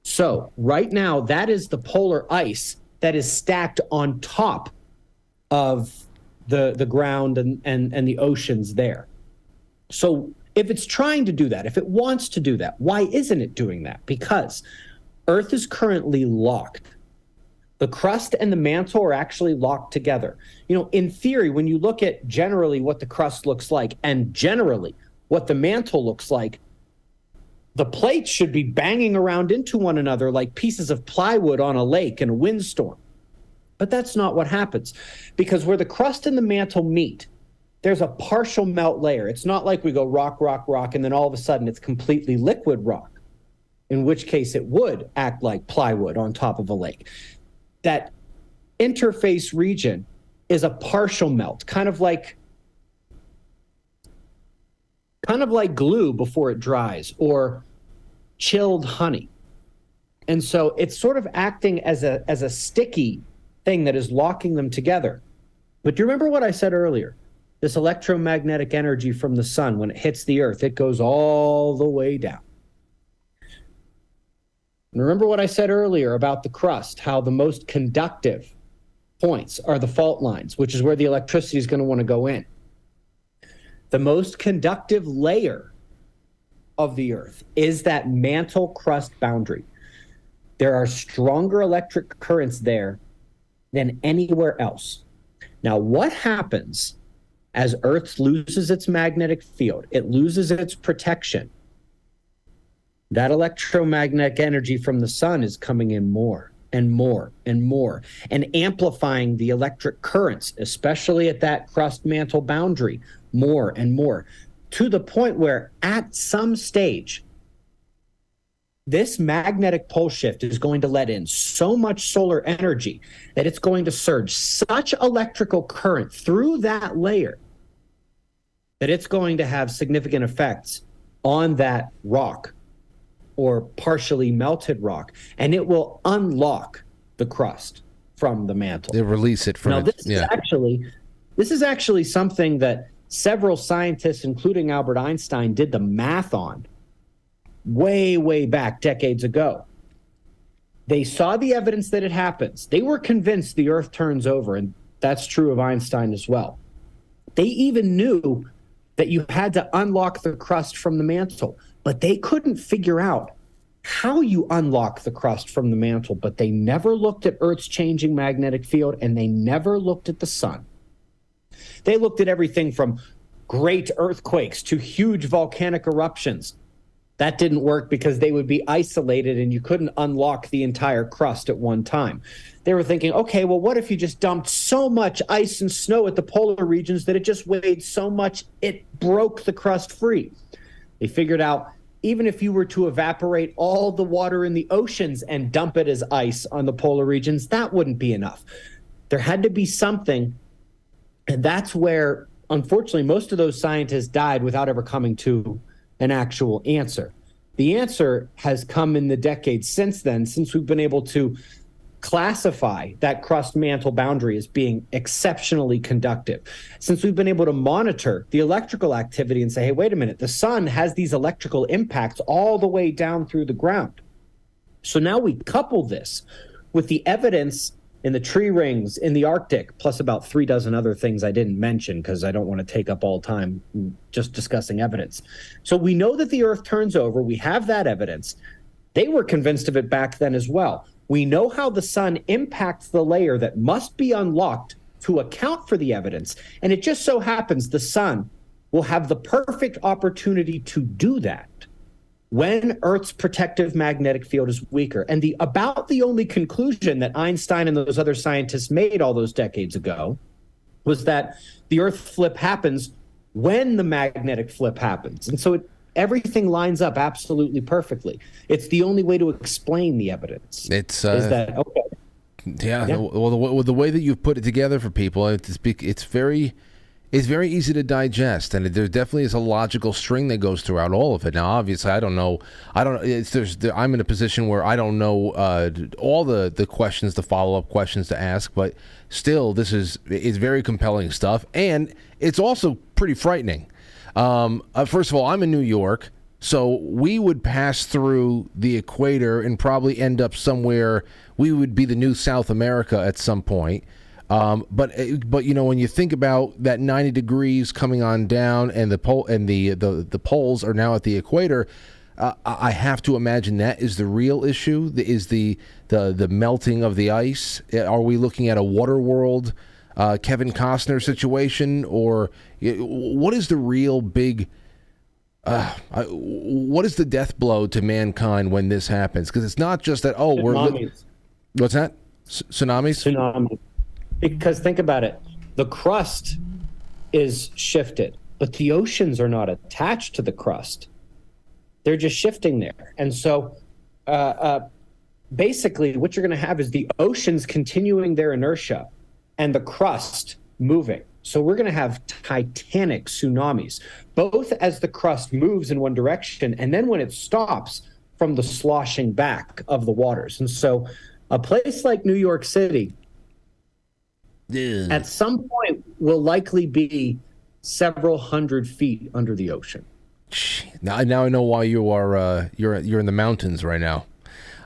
So right now, that is the polar ice that is stacked on top of the ground and the oceans there. So if it's trying to do that, if it wants to do that, why isn't it doing that? Because Earth is currently locked. The crust and the mantle are actually locked together. In theory, when you look at generally what the crust looks like and generally what the mantle looks like, the plates should be banging around into one another like pieces of plywood on a lake in a windstorm. But that's not what happens, because where the crust and the mantle meet, there's a partial melt layer. It's not like we go rock, rock, rock, and then all of a sudden it's completely liquid rock, in which case it would act like plywood on top of a lake. That interface region is a partial melt, kind of like glue before it dries, or chilled honey. And so it's sort of acting as a sticky thing that is locking them together. But do you remember what I said earlier? This electromagnetic energy from the sun, when it hits the Earth, it goes all the way down. And remember what I said earlier about the crust, how the most conductive points are the fault lines, which is where the electricity is going to want to go in. The most conductive layer of the Earth is that mantle crust boundary. There are stronger electric currents there than anywhere else. Now, what happens as Earth loses its magnetic field? It loses its protection. That electromagnetic energy from the sun is coming in more and more and more, and amplifying the electric currents, especially at that crust mantle boundary, more and more, to the point where at some stage, this magnetic pole shift is going to let in so much solar energy that it's going to surge such electrical current through that layer that it's going to have significant effects on that rock or partially melted rock, and it will unlock the crust from the mantle. They release it from now, this is actually something that several scientists, including Albert Einstein, did the math on way back decades ago. They saw the evidence that it happens. They were convinced the Earth turns over, and that's true of Einstein as well. They even knew that you had to unlock the crust from the mantle, but they couldn't figure out how you unlock the crust from the mantle. But they never looked at Earth's changing magnetic field, and they never looked at the sun. They looked at everything from great earthquakes to huge volcanic eruptions. That didn't work because they would be isolated and you couldn't unlock the entire crust at one time. They were thinking, okay, well, what if you just dumped so much ice and snow at the polar regions that it just weighed so much it broke the crust free? They figured out even if you were to evaporate all the water in the oceans and dump it as ice on the polar regions, that wouldn't be enough. There had to be something, and that's where, unfortunately, most of those scientists died without ever coming to an actual answer. The answer has come in the decades since then, since we've been able to classify that crust mantle boundary as being exceptionally conductive, since we've been able to monitor the electrical activity and say, hey, wait a minute, the sun has these electrical impacts all the way down through the ground. So now we couple this with the evidence in the tree rings in the Arctic, plus about 3 dozen other things I didn't mention because I don't want to take up all time just discussing evidence. So we know that the Earth turns over. We have that evidence. They were convinced of it back then as well. We know how the sun impacts the layer that must be unlocked to account for the evidence. And it just so happens the sun will have the perfect opportunity to do that when Earth's protective magnetic field is weaker. And about the only conclusion that Einstein and those other scientists made all those decades ago was that the Earth flip happens when the magnetic flip happens. And so everything lines up absolutely perfectly. It's the only way to explain the evidence. It's is that okay? Yeah. Well, the way that you've put it together for people, it's very easy to digest, and there definitely is a logical string that goes throughout all of it. Now, obviously, I'm in a position where I don't know all the questions, the follow-up questions to ask, but still, it's very compelling stuff, and it's also pretty frightening. First of all, I'm in New York, so we would pass through the equator and probably end up somewhere. We would be the new South America at some point. But when you think about that 90 degrees coming on down and the poles are now at the equator, I have to imagine that is the real issue. Is the melting of the ice? Are we looking at a water world, Kevin Costner situation, or what is the real big? What is the death blow to mankind when this happens? Because it's not just that. Oh, what's that? Tsunamis. Tsunami. Because think about it, the crust is shifted, but the oceans are not attached to the crust. They're just shifting there. And so basically what you're going to have is the oceans continuing their inertia and the crust moving. So we're going to have titanic tsunamis, both as the crust moves in one direction and then when it stops from the sloshing back of the waters. And so a place like New York City, at some point will likely be several hundred feet under the ocean. Now I know why you're in the mountains right now.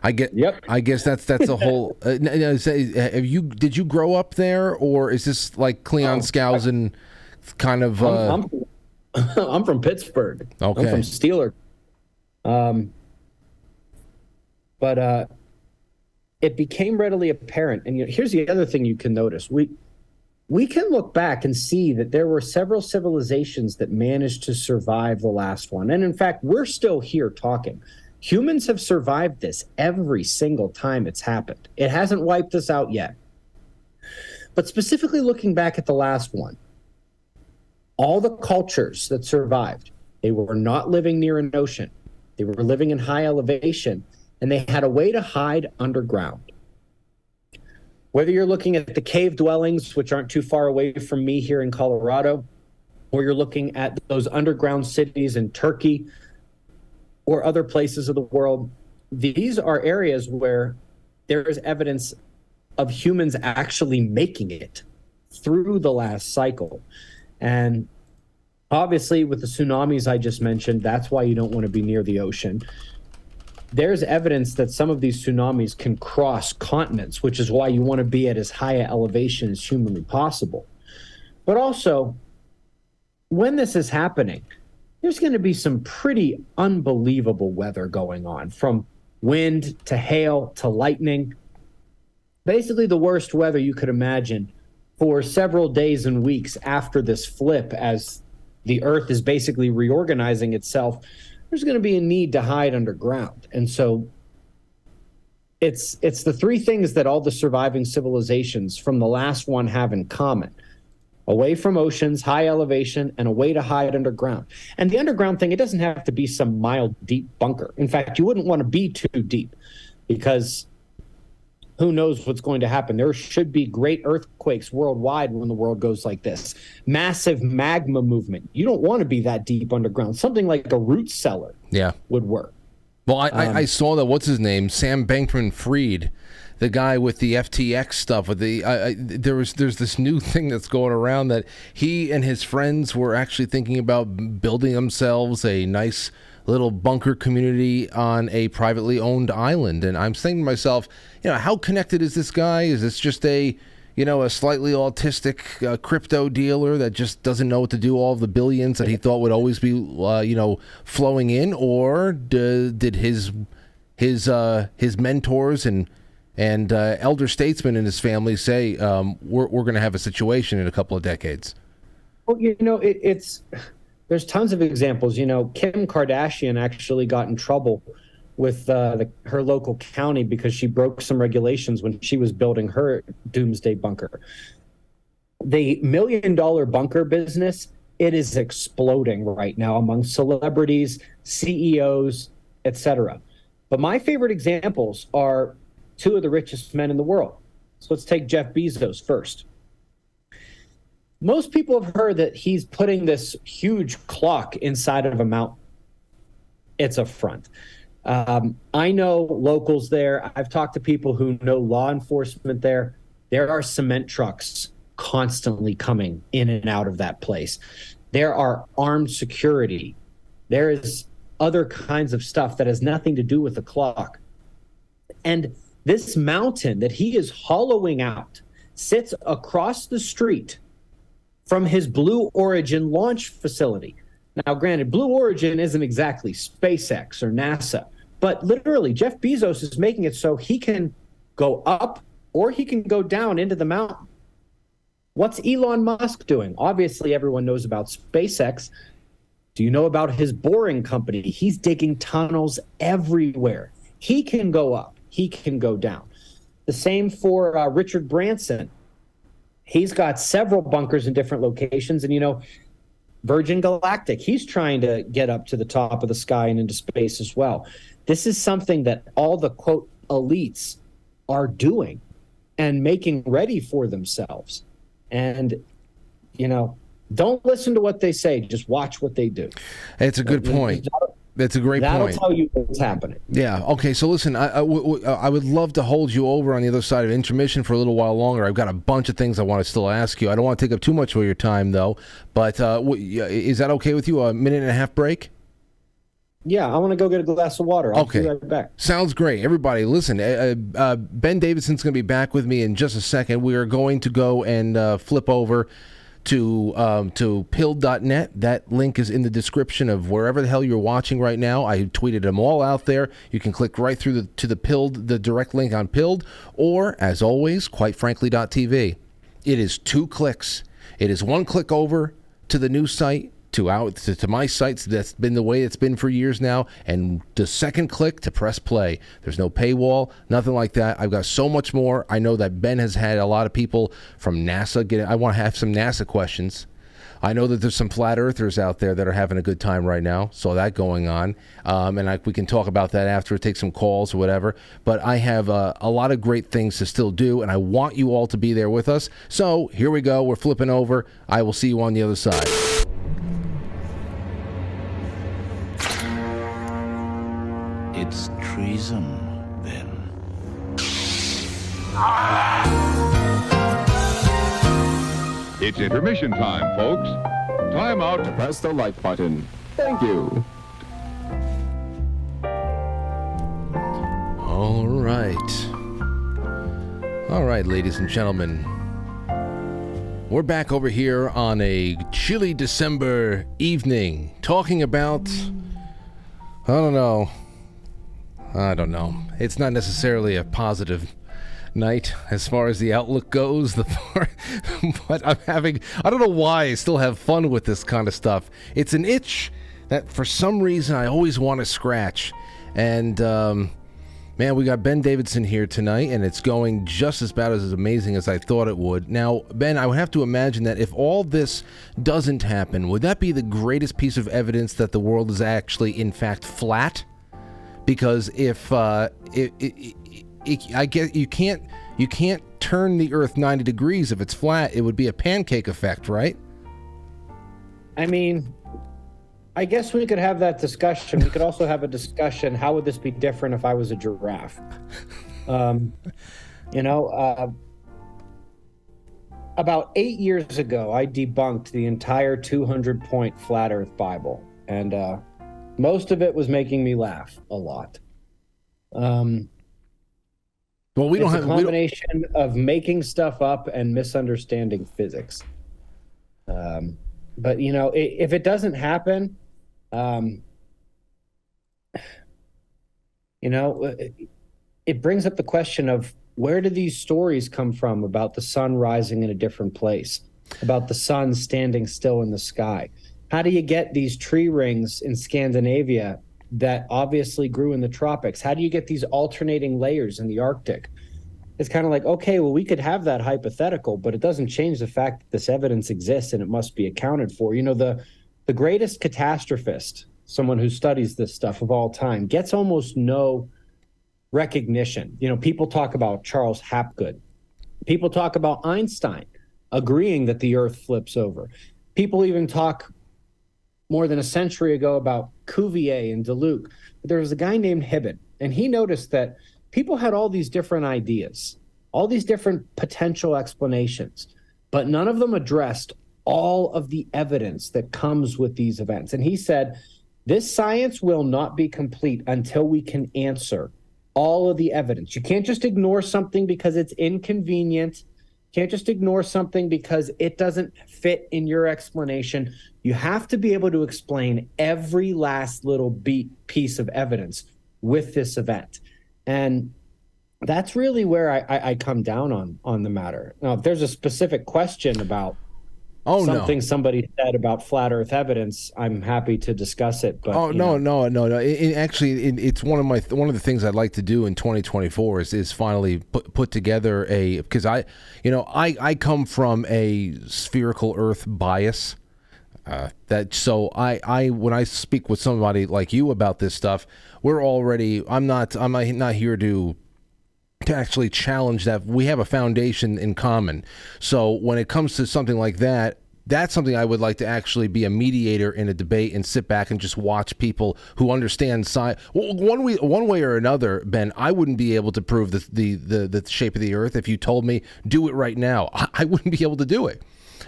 Yep. I guess that's a whole. Did you grow up there, or is this like Cleon Skousen kind of? I'm from Pittsburgh. Okay. I'm from Steeler. But it became readily apparent. And here's the other thing you can notice. We can look back and see that there were several civilizations that managed to survive the last one. And in fact, we're still here talking. Humans have survived this every single time it's happened. It hasn't wiped us out yet. But specifically looking back at the last one, all the cultures that survived, they were not living near an ocean. They were living in high elevation, and they had a way to hide underground. Whether you're looking at the cave dwellings, which aren't too far away from me here in Colorado, or you're looking at those underground cities in Turkey or other places of the world, these are areas where there is evidence of humans actually making it through the last cycle. And obviously, with the tsunamis I just mentioned, that's why you don't want to be near the ocean. There's evidence that some of these tsunamis can cross continents, which is why you want to be at as high an elevation as humanly possible. But also, when this is happening, there's going to be some pretty unbelievable weather going on, from wind to hail to lightning. Basically the worst weather you could imagine for several days and weeks after this flip, as the Earth is basically reorganizing itself there's going to be a need to hide underground. And so it's the three things that all the surviving civilizations from the last one have in common: away from oceans, high elevation, and a way to hide underground. And the underground thing, it doesn't have to be some mile deep bunker. In fact, you wouldn't want to be too deep, because who knows what's going to happen. There should be great earthquakes worldwide when the world goes like this. Massive magma movement. You don't want to be that deep underground. Something like a root cellar would work. Well, I saw that, what's his name? Sam Bankman-Fried, the guy with the FTX stuff. With the there's this new thing that's going around that he and his friends were actually thinking about building themselves a nice little bunker community on a privately owned island. And I'm thinking to myself, how connected is this guy? Is this just a slightly autistic crypto dealer that just doesn't know what to do all of the billions that he thought would always be, flowing in? Or did his mentors and elder statesmen in his family say, we're going to have a situation in a couple of decades? Well, there's tons of examples. Kim Kardashian actually got in trouble with her local county because she broke some regulations when she was building her doomsday bunker. The $1 million bunker business, it is exploding right now among celebrities, CEOs, etc. But my favorite examples are two of the richest men in the world. So let's take Jeff Bezos first. Most people have heard that he's putting this huge clock inside of a mountain. It's a front. I know locals there. I've talked to people who know law enforcement there. There are cement trucks constantly coming in and out of that place. There are armed security. There is other kinds of stuff that has nothing to do with the clock. And this mountain that he is hollowing out sits across the street from his Blue Origin launch facility. Now, granted, Blue Origin isn't exactly SpaceX or NASA, but literally Jeff Bezos is making it so he can go up or he can go down into the mountain. What's Elon Musk doing? Obviously, everyone knows about SpaceX. Do you know about his boring company? He's digging tunnels everywhere. He can go up. He can go down. The same for Richard Branson. He's got several bunkers in different locations. And, Virgin Galactic, he's trying to get up to the top of the sky and into space as well. This is something that all the, quote, elites are doing and making ready for themselves. And, don't listen to what they say. Just watch what they do. It's a good point. That's a great point. That'll tell you what's happening. Yeah. Okay. So listen, I would love to hold you over on the other side of intermission for a little while longer. I've got a bunch of things I want to still ask you. I don't want to take up too much of your time, though. But is that okay with you? A minute and a half break? Yeah, I want to go get a glass of water. I'll be right back. Sounds great. Everybody, listen, Ben Davidson's going to be back with me in just a second. We are going to go and flip over to pilled.net. That link is in the description of wherever the hell you're watching right now. I tweeted them all out there. You can click right through to the Pilled, the direct link on Pilled, or, as always, quitefrankly.tv. It is 2 clicks. It is 1 click over to the new site, to my sites. That's been the way it's been for years now. And the second click to press play. There's no paywall, nothing like that. I've got so much more. I know that Ben has had a lot of people from NASA I want to have some NASA questions. I know that there's some flat earthers out there that are having a good time right now. Saw that going on. We can talk about that after, take some calls or whatever. But I have a lot of great things to still do, and I want you all to be there with us. So here we go. We're flipping over. I will see you on the other side. It's treason, then. It's intermission time, folks. Time out to press the like button. Thank you. All right, ladies and gentlemen. We're back over here on a chilly December evening talking about, I don't know. It's not necessarily a positive night as far as the outlook goes. But I don't know why I still have fun with this kind of stuff. It's an itch that for some reason I always want to scratch. And man, we got Ben Davidson here tonight, and it's going just about as amazing as I thought it would. Now, Ben, I would have to imagine that if all this doesn't happen, would that be the greatest piece of evidence that the world is actually, in fact, flat? Because if I get you can't turn the Earth 90 degrees if it's flat. It would be a pancake effect, right? I mean, I guess we could have that discussion. We could also have a discussion, how would this be different if I was a giraffe? About 8 years ago, I debunked the entire 200-point Flat Earth Bible, and most of it was making me laugh a lot. Well, it's a combination of making stuff up and misunderstanding physics. But, if it doesn't happen, it brings up the question of where do these stories come from about the sun rising in a different place, about the sun standing still in the sky? How do you get these tree rings in Scandinavia that obviously grew in the tropics? How do you get these alternating layers in the Arctic? It's kind of like, okay, well, we could have that hypothetical, but it doesn't change the fact that this evidence exists and it must be accounted for. The greatest catastrophist, someone who studies this stuff of all time, gets almost no recognition. People talk about Charles Hapgood. People talk about Einstein agreeing that the Earth flips over. People even talk more than a century ago about Cuvier and Deluc. But there was a guy named Hibbett, and he noticed that people had all these different ideas, all these different potential explanations, but none of them addressed all of the evidence that comes with these events. And he said, this science will not be complete until we can answer all of the evidence. You can't just ignore something because it's inconvenient. You can't just ignore something because it doesn't fit in your explanation. You have to be able to explain every last little piece of evidence with this event. And that's really where I come down on the matter. Now, if there's a specific question about somebody said about flat Earth evidence, I'm happy to discuss it. But no. It's one of the things I'd like to do in 2024 is finally put together because I come from a spherical Earth bias. When I speak with somebody like you about this stuff, I'm not here to actually challenge that. We have a foundation in common. So when it comes to something like that, that's something I would like to actually be a mediator in a debate and sit back and just watch people who understand science. One way or another, Ben, I wouldn't be able to prove the shape of the Earth if you told me do it right now. I wouldn't be able to do it.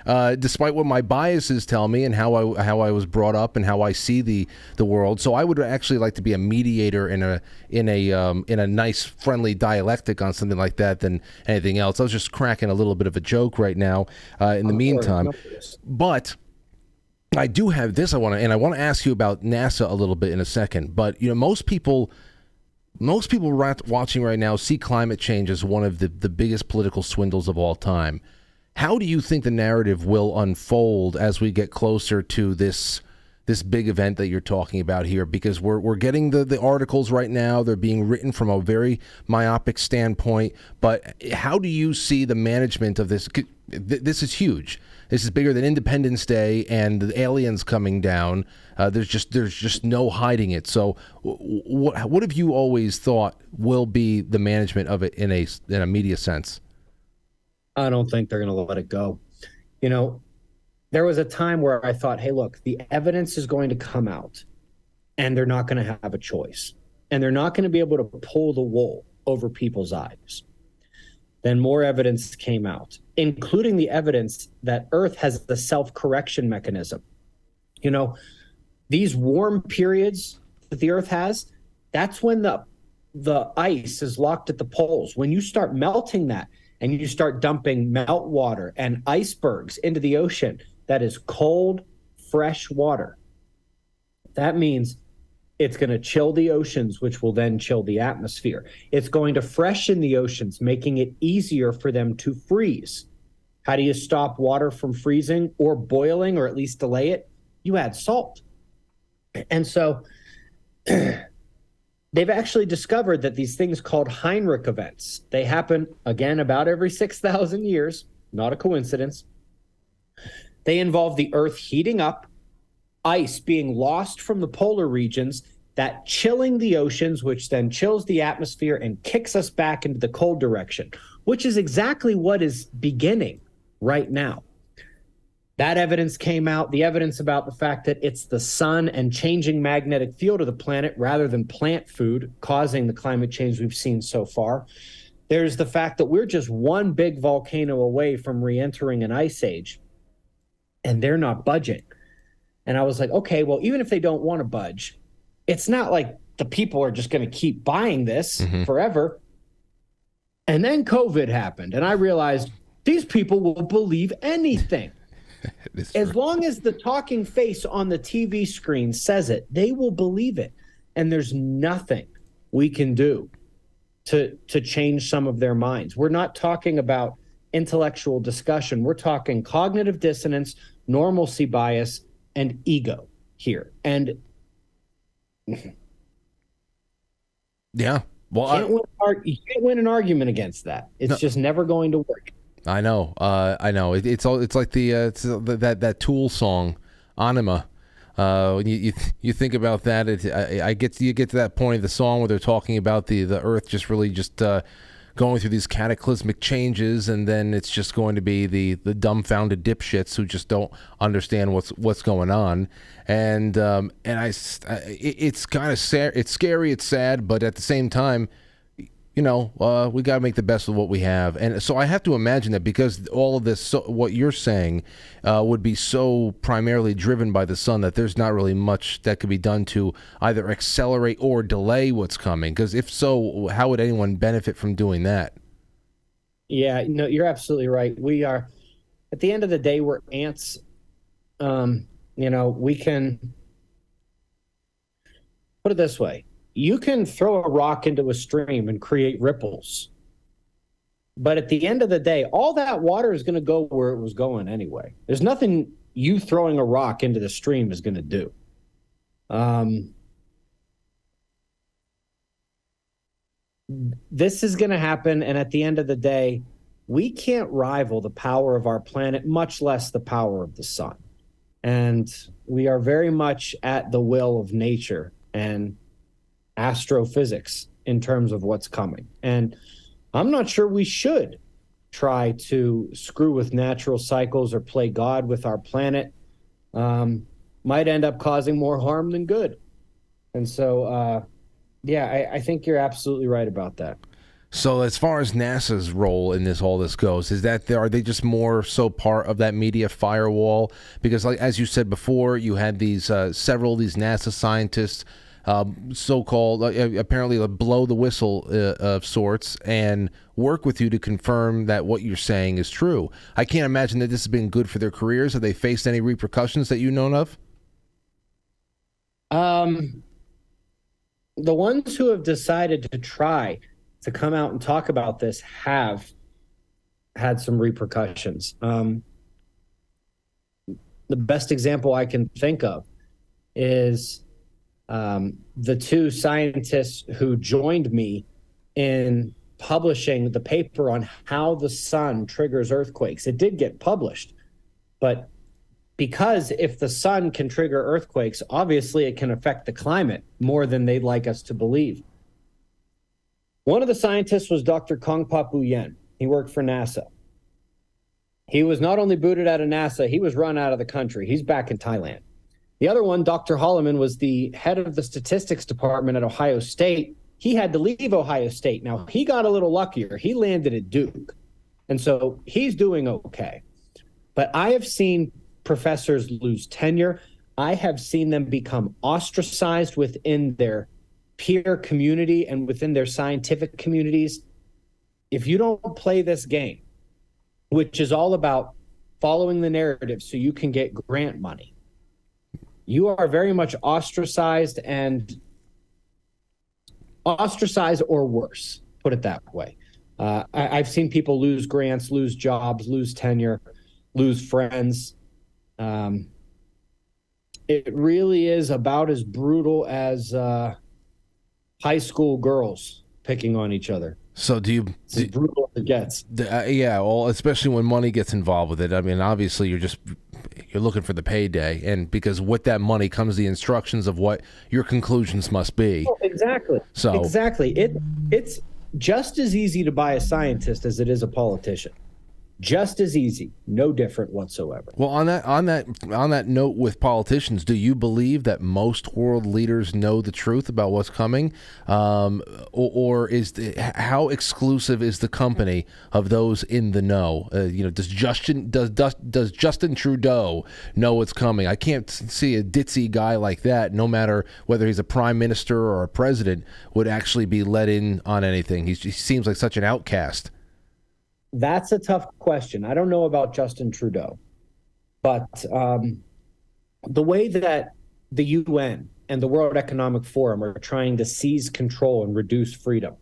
Despite what my biases tell me and how I was brought up and how I see the world. So I would actually like to be a mediator in a nice friendly dialectic on something like that than anything else. I was just cracking a little bit of a joke right now in the meantime. But I do have this I want to ask you about NASA a little bit in a second. But most people watching right now see climate change as one of the biggest political swindles of all time. How do you think the narrative will unfold as we get closer to this big event that you're talking about here? Because we're getting the articles right now. They're being written from a very myopic standpoint. But how do you see the management of this? This is huge. This is bigger than Independence Day and the aliens coming down. There's just no hiding it. So what have you always thought will be the management of it in a media sense? I don't think they're going to let it go. There was a time where I thought, hey, look, the evidence is going to come out and they're not going to have a choice. And they're not going to be able to pull the wool over people's eyes. Then more evidence came out, including the evidence that Earth has the self-correction mechanism. These warm periods that the Earth has, that's when the ice is locked at the poles. When you start melting that, and you start dumping meltwater and icebergs into the ocean, that is cold, fresh water. That means it's going to chill the oceans, which will then chill the atmosphere. It's going to freshen the oceans, making it easier for them to freeze. How do you stop water from freezing or boiling, or at least delay it? You add salt. And so they've actually discovered that these things called Heinrich events, they happen again about every 6,000 years, not a coincidence. They involve the Earth heating up, ice being lost from the polar regions, that chilling the oceans, which then chills the atmosphere and kicks us back into the cold direction, which is exactly what is beginning right now. That evidence came out, the evidence about the fact that it's the sun and changing magnetic field of the planet rather than plant food causing the climate change we've seen so far. There's the fact that we're just one big volcano away from re-entering an ice age, and they're not budging. And I was like, okay, well, even if they don't want to budge, it's not like the people are just going to keep buying this forever. And then COVID happened, and I realized these people will believe anything. As long as the talking face on the TV screen says it, they will believe it. And there's nothing we can do to change some of their minds. We're not talking about intellectual discussion. We're talking cognitive dissonance, normalcy bias, and ego here. And yeah, well, you can't win an argument against that. It's just never going to work. I know. It's like that Tool song, Anima. You think about that. You get to that point of the song where they're talking about the Earth just really just going through these cataclysmic changes, and then it's just going to be the dumbfounded dipshits who just don't understand what's going on, and it's kind of sad. It's scary. It's sad, but at the same time, we got to make the best of what we have. And so I have to imagine that because all of this, what you're saying, would be so primarily driven by the sun that there's not really much that could be done to either accelerate or delay what's coming. Because if so, how would anyone benefit from doing that? Yeah, you're absolutely right. We are, at the end of the day, we're ants. We can put it this way. You can throw a rock into a stream and create ripples. But at the end of the day, all that water is going to go where it was going anyway. There's nothing you throwing a rock into the stream is going to do. This is going to happen. And at the end of the day, we can't rival the power of our planet, much less the power of the sun. And we are very much at the will of nature and astrophysics in terms of what's coming. And I'm not sure we should try to screw with natural cycles or play God with our planet. Might end up causing more harm than good. And so, I think you're absolutely right about that. So as far as NASA's role in all this goes, are they just more so part of that media firewall? Because like, as you said before, you had these several of these NASA scientists so-called apparently blow the whistle of sorts and work with you to confirm that what you're saying is true. I can't imagine that this has been good for their careers. Have they faced any repercussions that you know of? The ones who have decided to try to come out and talk about this have had some repercussions. The best example I can think of is the two scientists who joined me in publishing the paper on how the sun triggers earthquakes. It did get published, but because if the sun can trigger earthquakes, obviously it can affect the climate more than they'd like us to believe. One of the scientists was Dr. Kongpa Yen. He worked for NASA. He was not only booted out of NASA, he was run out of the country. He's back in Thailand. The other one, Dr. Holloman, was the head of the statistics department at Ohio State. He had to leave Ohio State. Now, he got a little luckier. He landed at Duke. And so he's doing okay. But I have seen professors lose tenure. I have seen them become ostracized within their peer community and within their scientific communities. If you don't play this game, which is all about following the narrative so you can get grant money, you are very much ostracized or worse, put it that way. I've seen people lose grants, lose jobs, lose tenure, lose friends. it really is about as brutal as high school girls picking on each other. So It's as brutal as it gets. yeah, well, especially when money gets involved with it. I mean, obviously you're looking for the payday, and because with that money comes the instructions of what your conclusions must be. Oh, exactly. So exactly. It's just as easy to buy a scientist as it is a politician. Just as easy, no different whatsoever. Well, on that note with politicians, do you believe that most world leaders know the truth about what's coming, or how exclusive is the company of those in the know? Does Justin Trudeau know what's coming? I can't see a ditzy guy like that, no matter whether he's a prime minister or a president, would actually be let in on anything. He seems like such an outcast. That's a tough question. I don't know about Justin Trudeau, but the way that the UN and the World Economic Forum are trying to seize control and reduce freedom,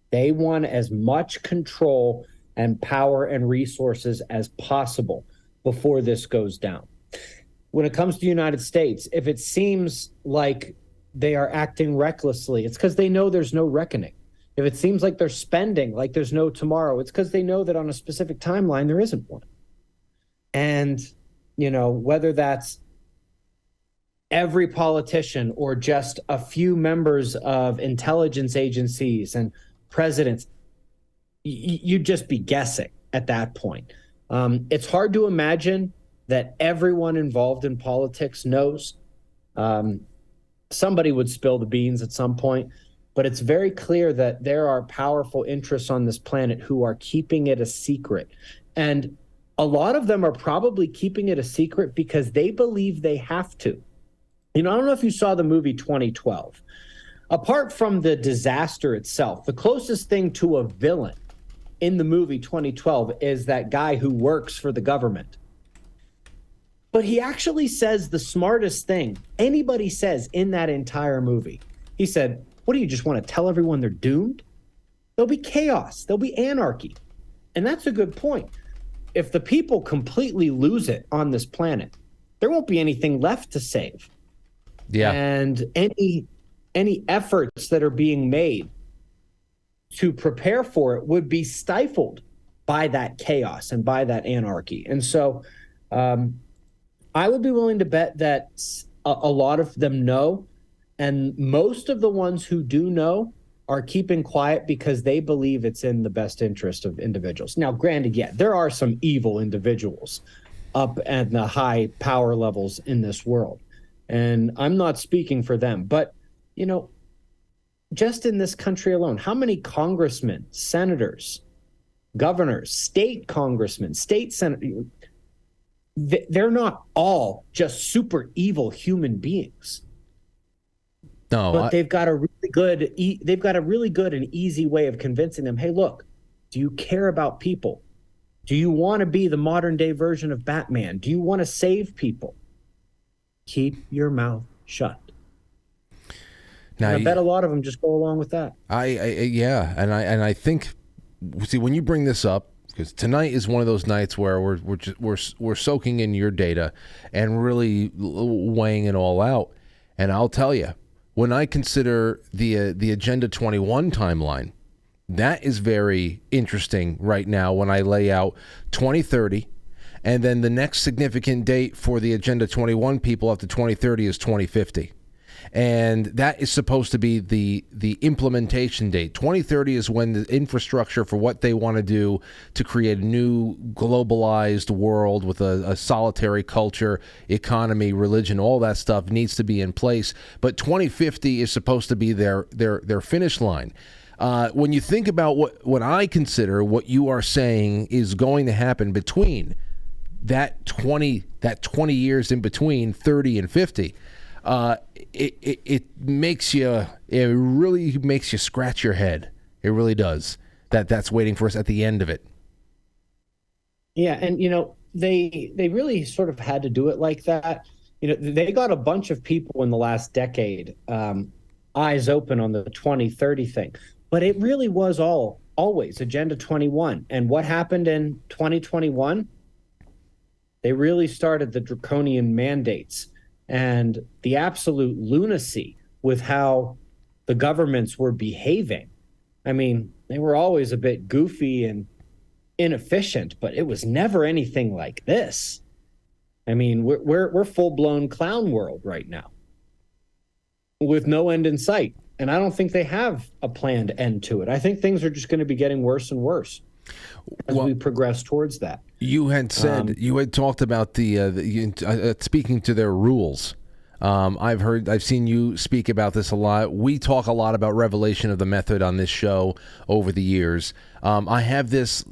they want as much control and power and resources as possible before this goes down. When it comes to the United States, if it seems like they are acting recklessly, it's because they know there's no reckoning. If it seems like they're spending like there's no tomorrow, it's because they know that on a specific timeline, there isn't one. And, whether that's every politician or just a few members of intelligence agencies and presidents, you'd just be guessing at that point. It's hard to imagine that everyone involved in politics knows. Somebody would spill the beans at some point. But it's very clear that there are powerful interests on this planet who are keeping it a secret. And a lot of them are probably keeping it a secret because they believe they have to. I don't know if you saw the movie 2012. Apart from the disaster itself, the closest thing to a villain in the movie 2012 is that guy who works for the government. But he actually says the smartest thing anybody says in that entire movie. He said, what do you just want to tell everyone they're doomed? There'll be chaos. There'll be anarchy. And that's a good point. If the people completely lose it on this planet, there won't be anything left to save. Yeah. And any efforts that are being made to prepare for it would be stifled by that chaos and by that anarchy. And so I would be willing to bet that a lot of them know. And most of the ones who do know are keeping quiet because they believe it's in the best interest of individuals. Now, granted, there are some evil individuals up at the high power levels in this world. And I'm not speaking for them. But, just in this country alone, how many congressmen, senators, governors, state congressmen, state senators, they're not all just super evil human beings. No, but they've got a really good and easy way of convincing them, hey, look, do you care about people? Do you want to be the modern day version of Batman? Do you want to save people? Keep your mouth shut. Now, I bet a lot of them just go along with that. I think, see, when you bring this up, because tonight is one of those nights where we're soaking in your data and really weighing it all out. And I'll tell you, when I consider the Agenda 21 timeline, that is very interesting right now when I lay out 2030, and then the next significant date for the Agenda 21 people after 2030 is 2050. And that is supposed to be the implementation date. 2030 is when the infrastructure for what they want to do to create a new globalized world with a solitary culture, economy, religion, all that stuff needs to be in place. But 2050 is supposed to be their finish line. When you think about what I consider what you are saying is going to happen between that 20 years in between 30 and 50, it really makes you scratch your head. It really does. That's waiting for us at the end of it. Yeah, and they really sort of had to do it like that. They got a bunch of people in the last decade eyes open on the 2030 thing, but it really was always Agenda 21. And what happened in 2021? They really started the draconian mandates and the absolute lunacy with how the governments were behaving. I mean, they were always a bit goofy and inefficient, but it was never anything like this. I mean, we're full-blown clown world right now with no end in sight. And I don't think they have a planned end to it. I think things are just going to be getting worse and worse as we progress towards that. You had said, you had talked about speaking to their rules. I've seen you speak about this a lot. We talk a lot about revelation of the method on this show over the years. I have this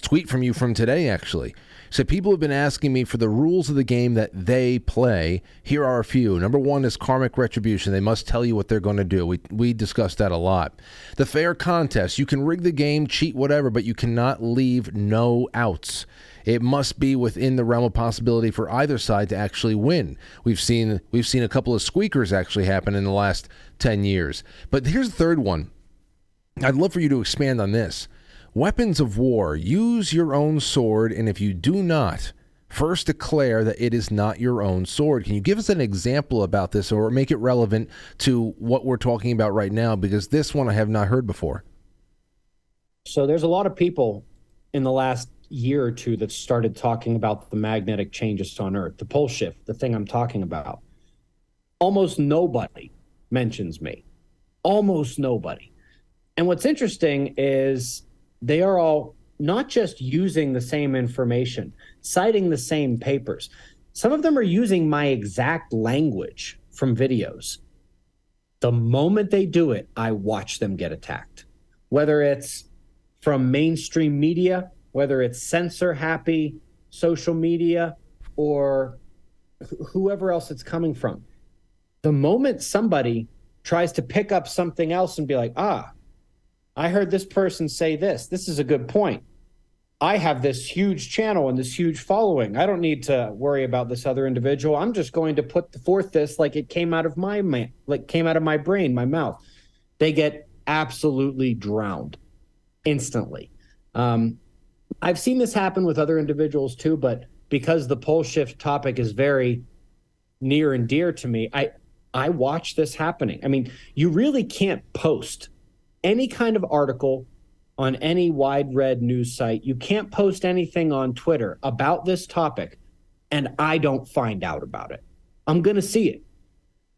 tweet from you from today, actually. So people have been asking me for the rules of the game that they play. Here are a few. Number one is karmic retribution. They must tell you what they're going to do. We discussed that a lot. The fair contest. You can rig the game, cheat, whatever, but you cannot leave no outs. It must be within the realm of possibility for either side to actually win. We've seen a couple of squeakers actually happen in the last 10 years. But here's the third one. I'd love for you to expand on this. Weapons of war. Use your own sword, and if you do not, first declare that it is not your own sword. Can you give us an example about this or make it relevant to what we're talking about right now? Because this one I have not heard before. So there's a lot of people in the last year or two that started talking about the magnetic changes on Earth, the pole shift, the thing I'm talking about. Almost nobody mentions me. Almost nobody. And what's interesting is they are all not just using the same information, citing the same papers. Some of them are using my exact language from videos. The moment they do it, I watch them get attacked. Whether it's from mainstream media, whether it's censor-happy social media, or whoever else it's coming from. The moment somebody tries to pick up something else and be like, I heard this person say this. This is a good point. I have this huge channel and this huge following. I don't need to worry about this other individual. I'm just going to put forth this like it came out of my brain, my mouth. They get absolutely drowned instantly. I've seen this happen with other individuals too, but because the pole shift topic is very near and dear to me, I watch this happening. I mean, you really can't post any kind of article on any wide read news site. You can't post anything on Twitter about this topic, and I don't find out about it. I'm going to see it.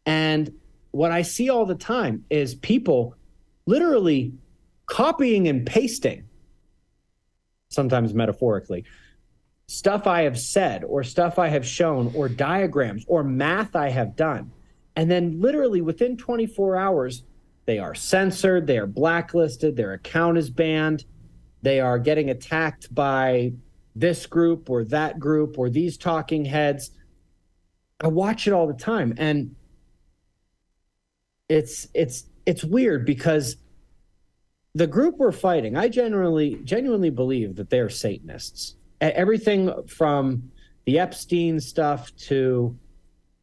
And what I see all the time is people literally copying and pasting, sometimes metaphorically, stuff I have said or stuff I have shown or diagrams or math I have done. And then literally within 24 hours, they are censored, they are blacklisted, their account is banned, they are getting attacked by this group or that group or these talking heads. I watch it all the time, and it's weird because the group we're fighting, I genuinely believe that they're Satanists. Everything from the Epstein stuff to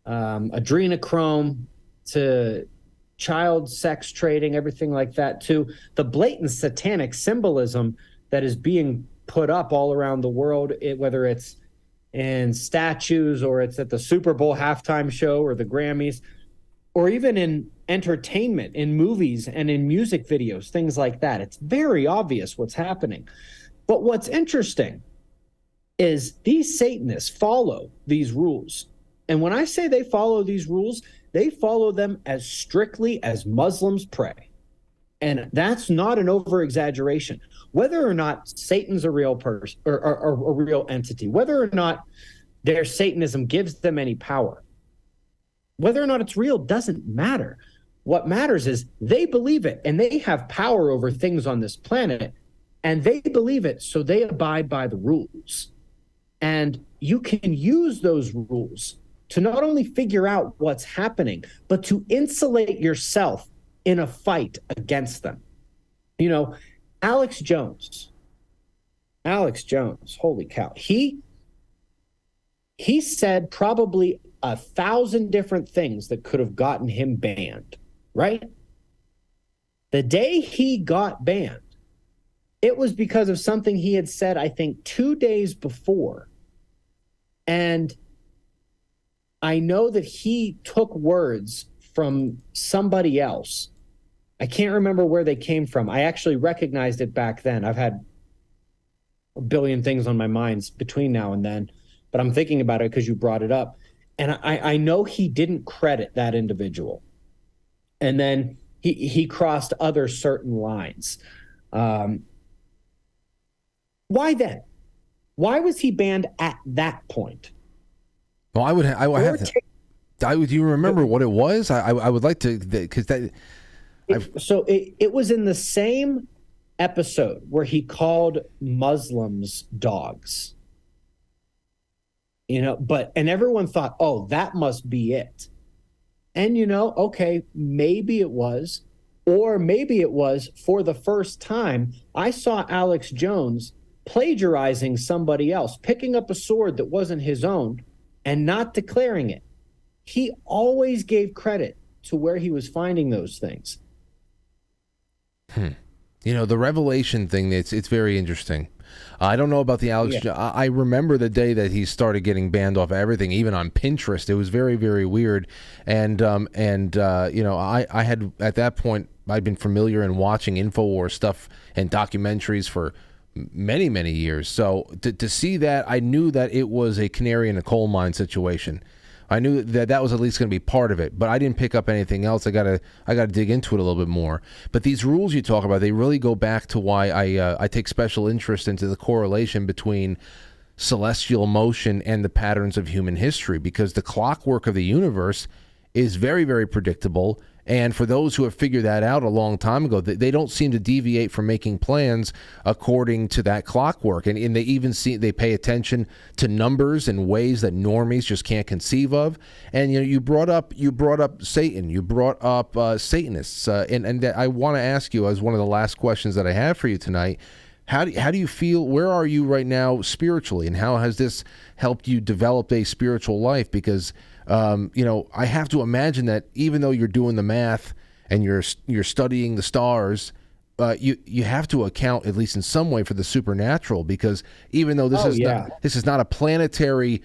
adrenochrome to child sex trading, everything like that, to the blatant satanic symbolism that is being put up all around the world, whether it's in statues or it's at the Super Bowl halftime show or the Grammys, or even in entertainment, in movies and in music videos, things like that. It's very obvious what's happening. But what's interesting is these Satanists follow these rules. And when I say they follow these rules, they follow them as strictly as Muslims pray. And that's not an over-exaggeration. Whether or not Satan's a real person or a real entity, whether or not their Satanism gives them any power, whether or not it's real doesn't matter. What matters is they believe it, and they have power over things on this planet, and they believe it, so they abide by the rules. And you can use those rules to not only figure out what's happening, but to insulate yourself in a fight against them. You know, Alex Jones, holy cow. He said probably 1,000 different things that could have gotten him banned, right? The day he got banned, it was because of something he had said, I think, 2 days before. And I know that he took words from somebody else. I can't remember where they came from. I actually recognized it back then. I've had a billion things on my mind between now and then, but I'm thinking about it because you brought it up. And I know he didn't credit that individual. And then he crossed other certain lines. Why then? Why was he banned at that point? Well, do you remember what it was? I would like to, because that. It was in the same episode where he called Muslims dogs. And everyone thought, oh, that must be it. And, okay, maybe it was, or maybe it was for the first time. I saw Alex Jones plagiarizing somebody else, picking up a sword that wasn't his own and not declaring it. He always gave credit to where he was finding those things. The revelation thing, it's very interesting. I don't know about the Alex. Yeah. I remember the day that he started getting banned off everything, even on Pinterest. It was very, very weird. And I had, at that point, I'd been familiar in watching InfoWars stuff and documentaries for many, many years. So to see that, I knew that it was a canary in a coal mine situation. I knew that was at least going to be part of it, but I didn't pick up anything else. I gotta dig into it a little bit more. But these rules you talk about, they really go back to why I take special interest into the correlation between celestial motion and the patterns of human history, because the clockwork of the universe is very, very predictable. And for those who have figured that out a long time ago, they don't seem to deviate from making plans according to that clockwork. And they pay attention to numbers in ways that normies just can't conceive of. And you brought up Satan, you brought up Satanists, and I want to ask you, as one of the last questions that I have for you tonight, how do you feel? Where are you right now spiritually, and how has this helped you develop a spiritual life? Because I have to imagine that even though you're doing the math and you're studying the stars, you have to account, at least in some way, for the supernatural. Because even though this is not a planetary,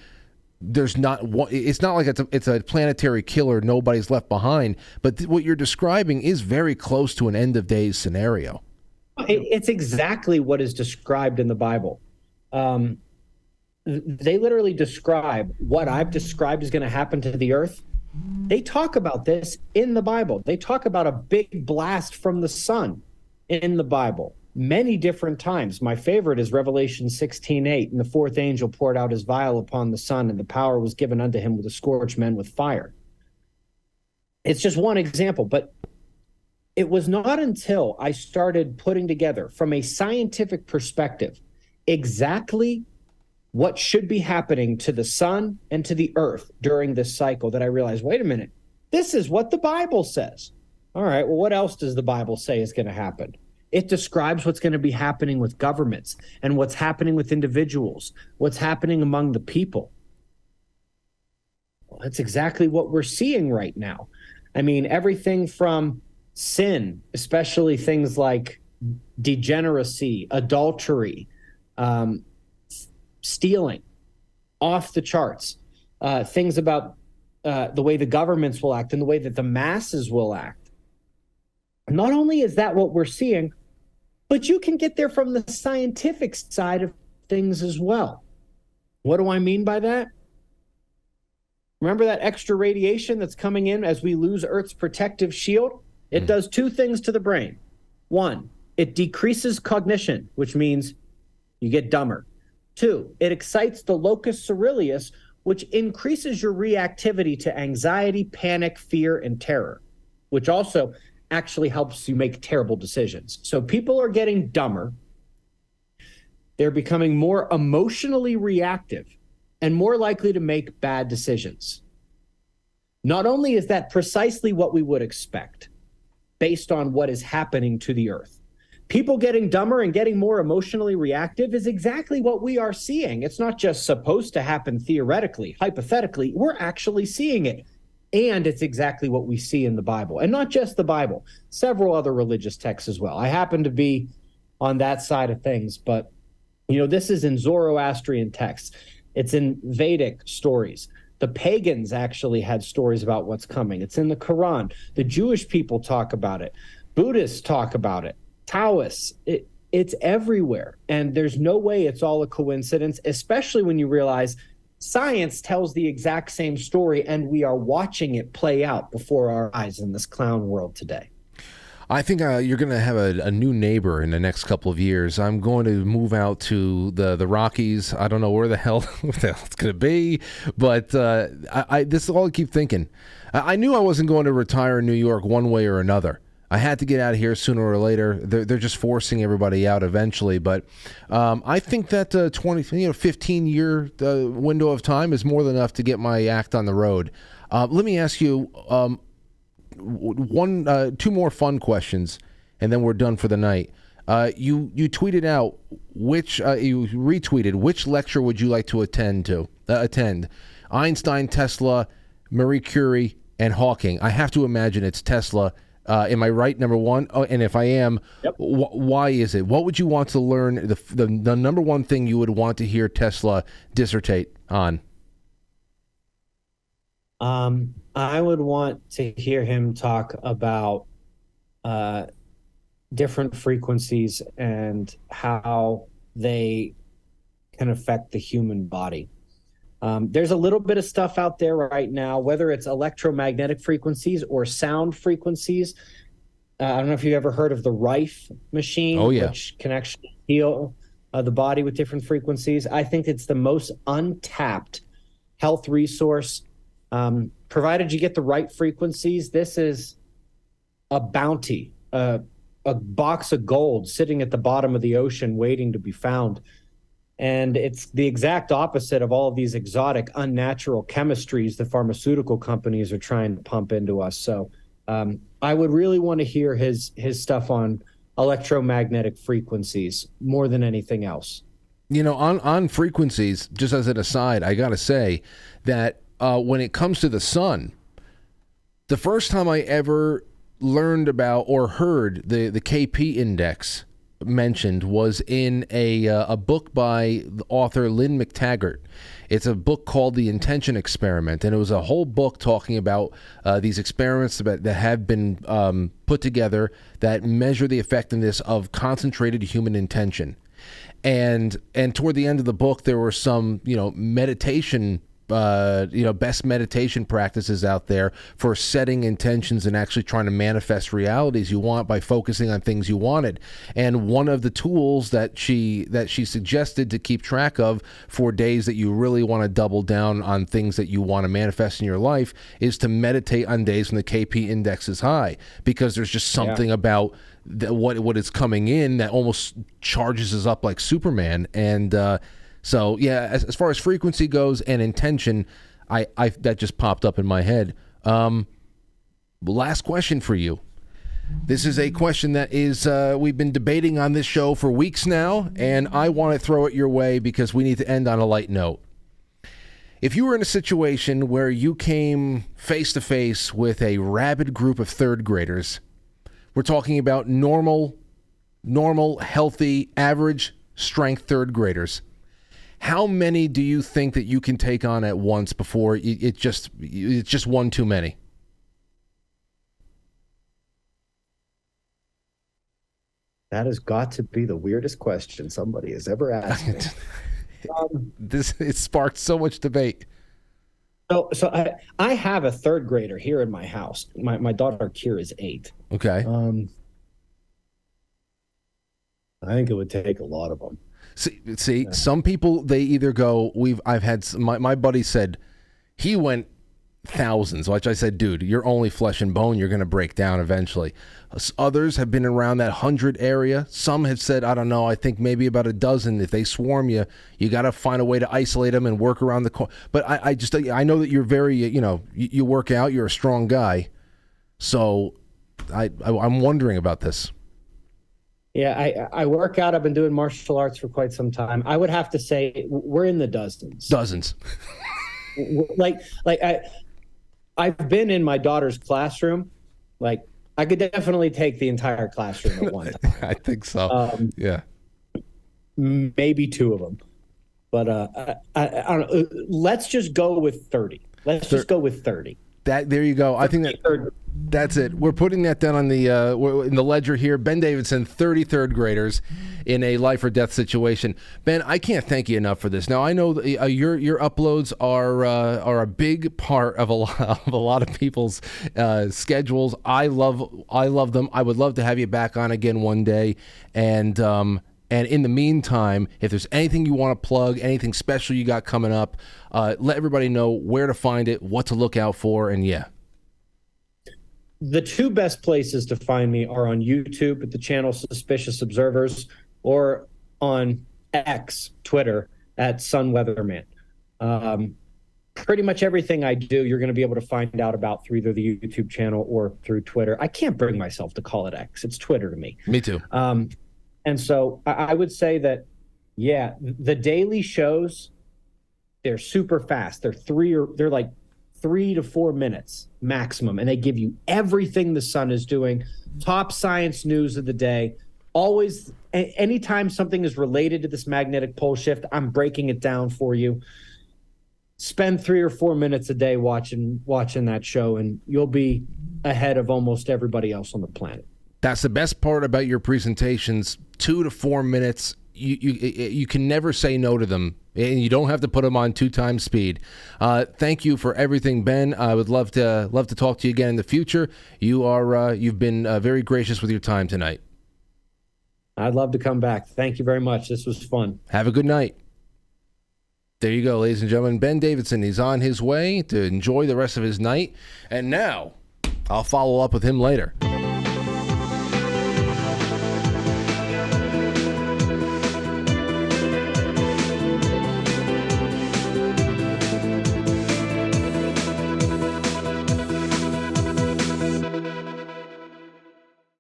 it's not like it's a planetary killer, nobody's left behind. But what you're describing is very close to an end of days scenario. It's exactly what is described in the Bible. They literally describe what I've described is going to happen to the earth. They talk about this in the Bible. They talk about a big blast from the sun in the Bible many different times. My favorite is Revelation 16:8, and the fourth angel poured out his vial upon the sun, and the power was given unto him to scorch men with fire. It's just one example, but it was not until I started putting together, from a scientific perspective, exactly what should be happening to the sun and to the earth during this cycle that I realized, wait a minute, this is what the Bible says. All right, well, what else does the Bible say is going to happen? It describes what's going to be happening with governments and what's happening with individuals, what's happening among the people. Well, that's exactly what we're seeing right now. I mean, everything from sin, especially things like degeneracy, adultery, stealing, off the charts, things about the way the governments will act and the way that the masses will act. Not only is that what we're seeing, but you can get there from the scientific side of things as well. What do I mean by that? Remember that extra radiation that's coming in as we lose Earth's protective shield? It does two things to the brain. One, it decreases cognition, which means you get dumber. Two, it excites the locus coeruleus, which increases your reactivity to anxiety, panic, fear, and terror, which also actually helps you make terrible decisions. So people are getting dumber. They're becoming more emotionally reactive and more likely to make bad decisions. Not only is that precisely what we would expect based on what is happening to the earth, people getting dumber and getting more emotionally reactive is exactly what we are seeing. It's not just supposed to happen theoretically, hypothetically, we're actually seeing it. And it's exactly what we see in the Bible. And not just the Bible, several other religious texts as well. I happen to be on that side of things, but this is in Zoroastrian texts. It's in Vedic stories. The pagans actually had stories about what's coming. It's in the Quran. The Jewish people talk about it. Buddhists talk about it. Taoists. It's everywhere. And there's no way it's all a coincidence, especially when you realize science tells the exact same story, and we are watching it play out before our eyes in this clown world today. I think you're going to have a new neighbor in the next couple of years. I'm going to move out to the Rockies. I don't know where the hell it's going to be, but this is all I keep thinking. I knew I wasn't going to retire in New York one way or another. I had to get out of here sooner or later. They're just forcing everybody out eventually. But I think that 15-year window of time is more than enough to get my act on the road. Let me ask you two more fun questions, and then we're done for the night. You tweeted out you retweeted which lecture would you like to attend? Einstein, Tesla, Marie Curie, and Hawking. I have to imagine it's Tesla. Am I right? Number one. Oh, and if I am, yep. Why is it? What would you want to learn? The number one thing you would want to hear Tesla dissertate on? I would want to hear him talk about different frequencies and how they can affect the human body. There's a little bit of stuff out there right now, whether it's electromagnetic frequencies or sound frequencies. I don't know if you've ever heard of the Rife machine, which can actually heal the body with different frequencies. I think it's the most untapped health resource. Provided you get the right frequencies, this is a bounty, a box of gold sitting at the bottom of the ocean waiting to be found. And it's the exact opposite of all of these exotic, unnatural chemistries the pharmaceutical companies are trying to pump into us. So I would really want to hear his stuff on electromagnetic frequencies more than anything else. You know, on frequencies, just as an aside, I got to say that when it comes to the sun, the first time I ever learned about or heard the KP index mentioned was in a book by the author Lynn McTaggart. It's a book called The Intention Experiment, and it was a whole book talking about these experiments that have been put together that measure the effectiveness of concentrated human intention. And toward the end of the book, there were some meditation best meditation practices out there for setting intentions and actually trying to manifest realities you want by focusing on things you wanted. And one of the tools that she suggested to keep track of for days that you really want to double down on things that you want to manifest in your life is to meditate on days when the KP index is high, because there's just something about what is coming in that almost charges us up like Superman. And so, yeah, as far as frequency goes and intention, I that just popped up in my head. Last question for you. This is a question that is we've been debating on this show for weeks now, and I want to throw it your way because we need to end on a light note. If you were in a situation where you came face to face with a rabid group of third graders, we're talking about normal, healthy, average strength third graders, how many do you think that you can take on at once before it's just one too many? That has got to be the weirdest question somebody has ever asked me. It sparked so much debate. So I have a third grader here in my house. My daughter Kira is 8. Okay. I think it would take a lot of them. See, some people, they either go, I've had, my buddy said he went thousands, which I said, dude, you're only flesh and bone. You're going to break down eventually. Others have been around that 100 area. Some have said, I don't know, I think maybe about a dozen. If they swarm you, you got to find a way to isolate them and work around the But I know that you're very, you work out, you're a strong guy. So I'm wondering about this. Yeah, I work out. I've been doing martial arts for quite some time. I would have to say we're in the dozens. I've been in my daughter's classroom. Like, I could definitely take the entire classroom at one time. I think so. Yeah. Maybe 2 of them. But I don't know. Let's just go with 30. Let's just go with 30. There you go. I think that's it. We're putting that down on the in the ledger here. Ben Davidson, 33rd graders in a life or death situation. Ben, I can't thank you enough for this. Now I know your uploads are a big part of a lot of people's schedules. I love them. I would love to have you back on again one day. And in the meantime, if there's anything you want to plug, anything special you got coming up, let everybody know where to find it, what to look out for, and yeah. The two best places to find me are on YouTube at the channel Suspicious Observers, or on X, Twitter, at Sunweatherman. Pretty much everything I do, you're going to be able to find out about through either the YouTube channel or through Twitter. I can't bring myself to call it X. It's Twitter to me. Me too. And so I would say that, yeah, the daily shows, they're super fast. They're like 3 to 4 minutes maximum, and they give you everything the sun is doing, top science news of the day. Always, anytime something is related to this magnetic pole shift, I'm breaking it down for you. Spend 3 or 4 minutes a day watching that show, and you'll be ahead of almost everybody else on the planet. That's the best part about your presentations. 2 to 4 minutes. You can never say no to them, and you don't have to put them on 2 times speed. Thank you for everything, Ben. I would love to talk to you again in the future. You've been very gracious with your time tonight. I'd love to come back. Thank you very much. This was fun. Have a good night. There you go, ladies and gentlemen. Ben Davidson, he's on his way to enjoy the rest of his night, and now I'll follow up with him later.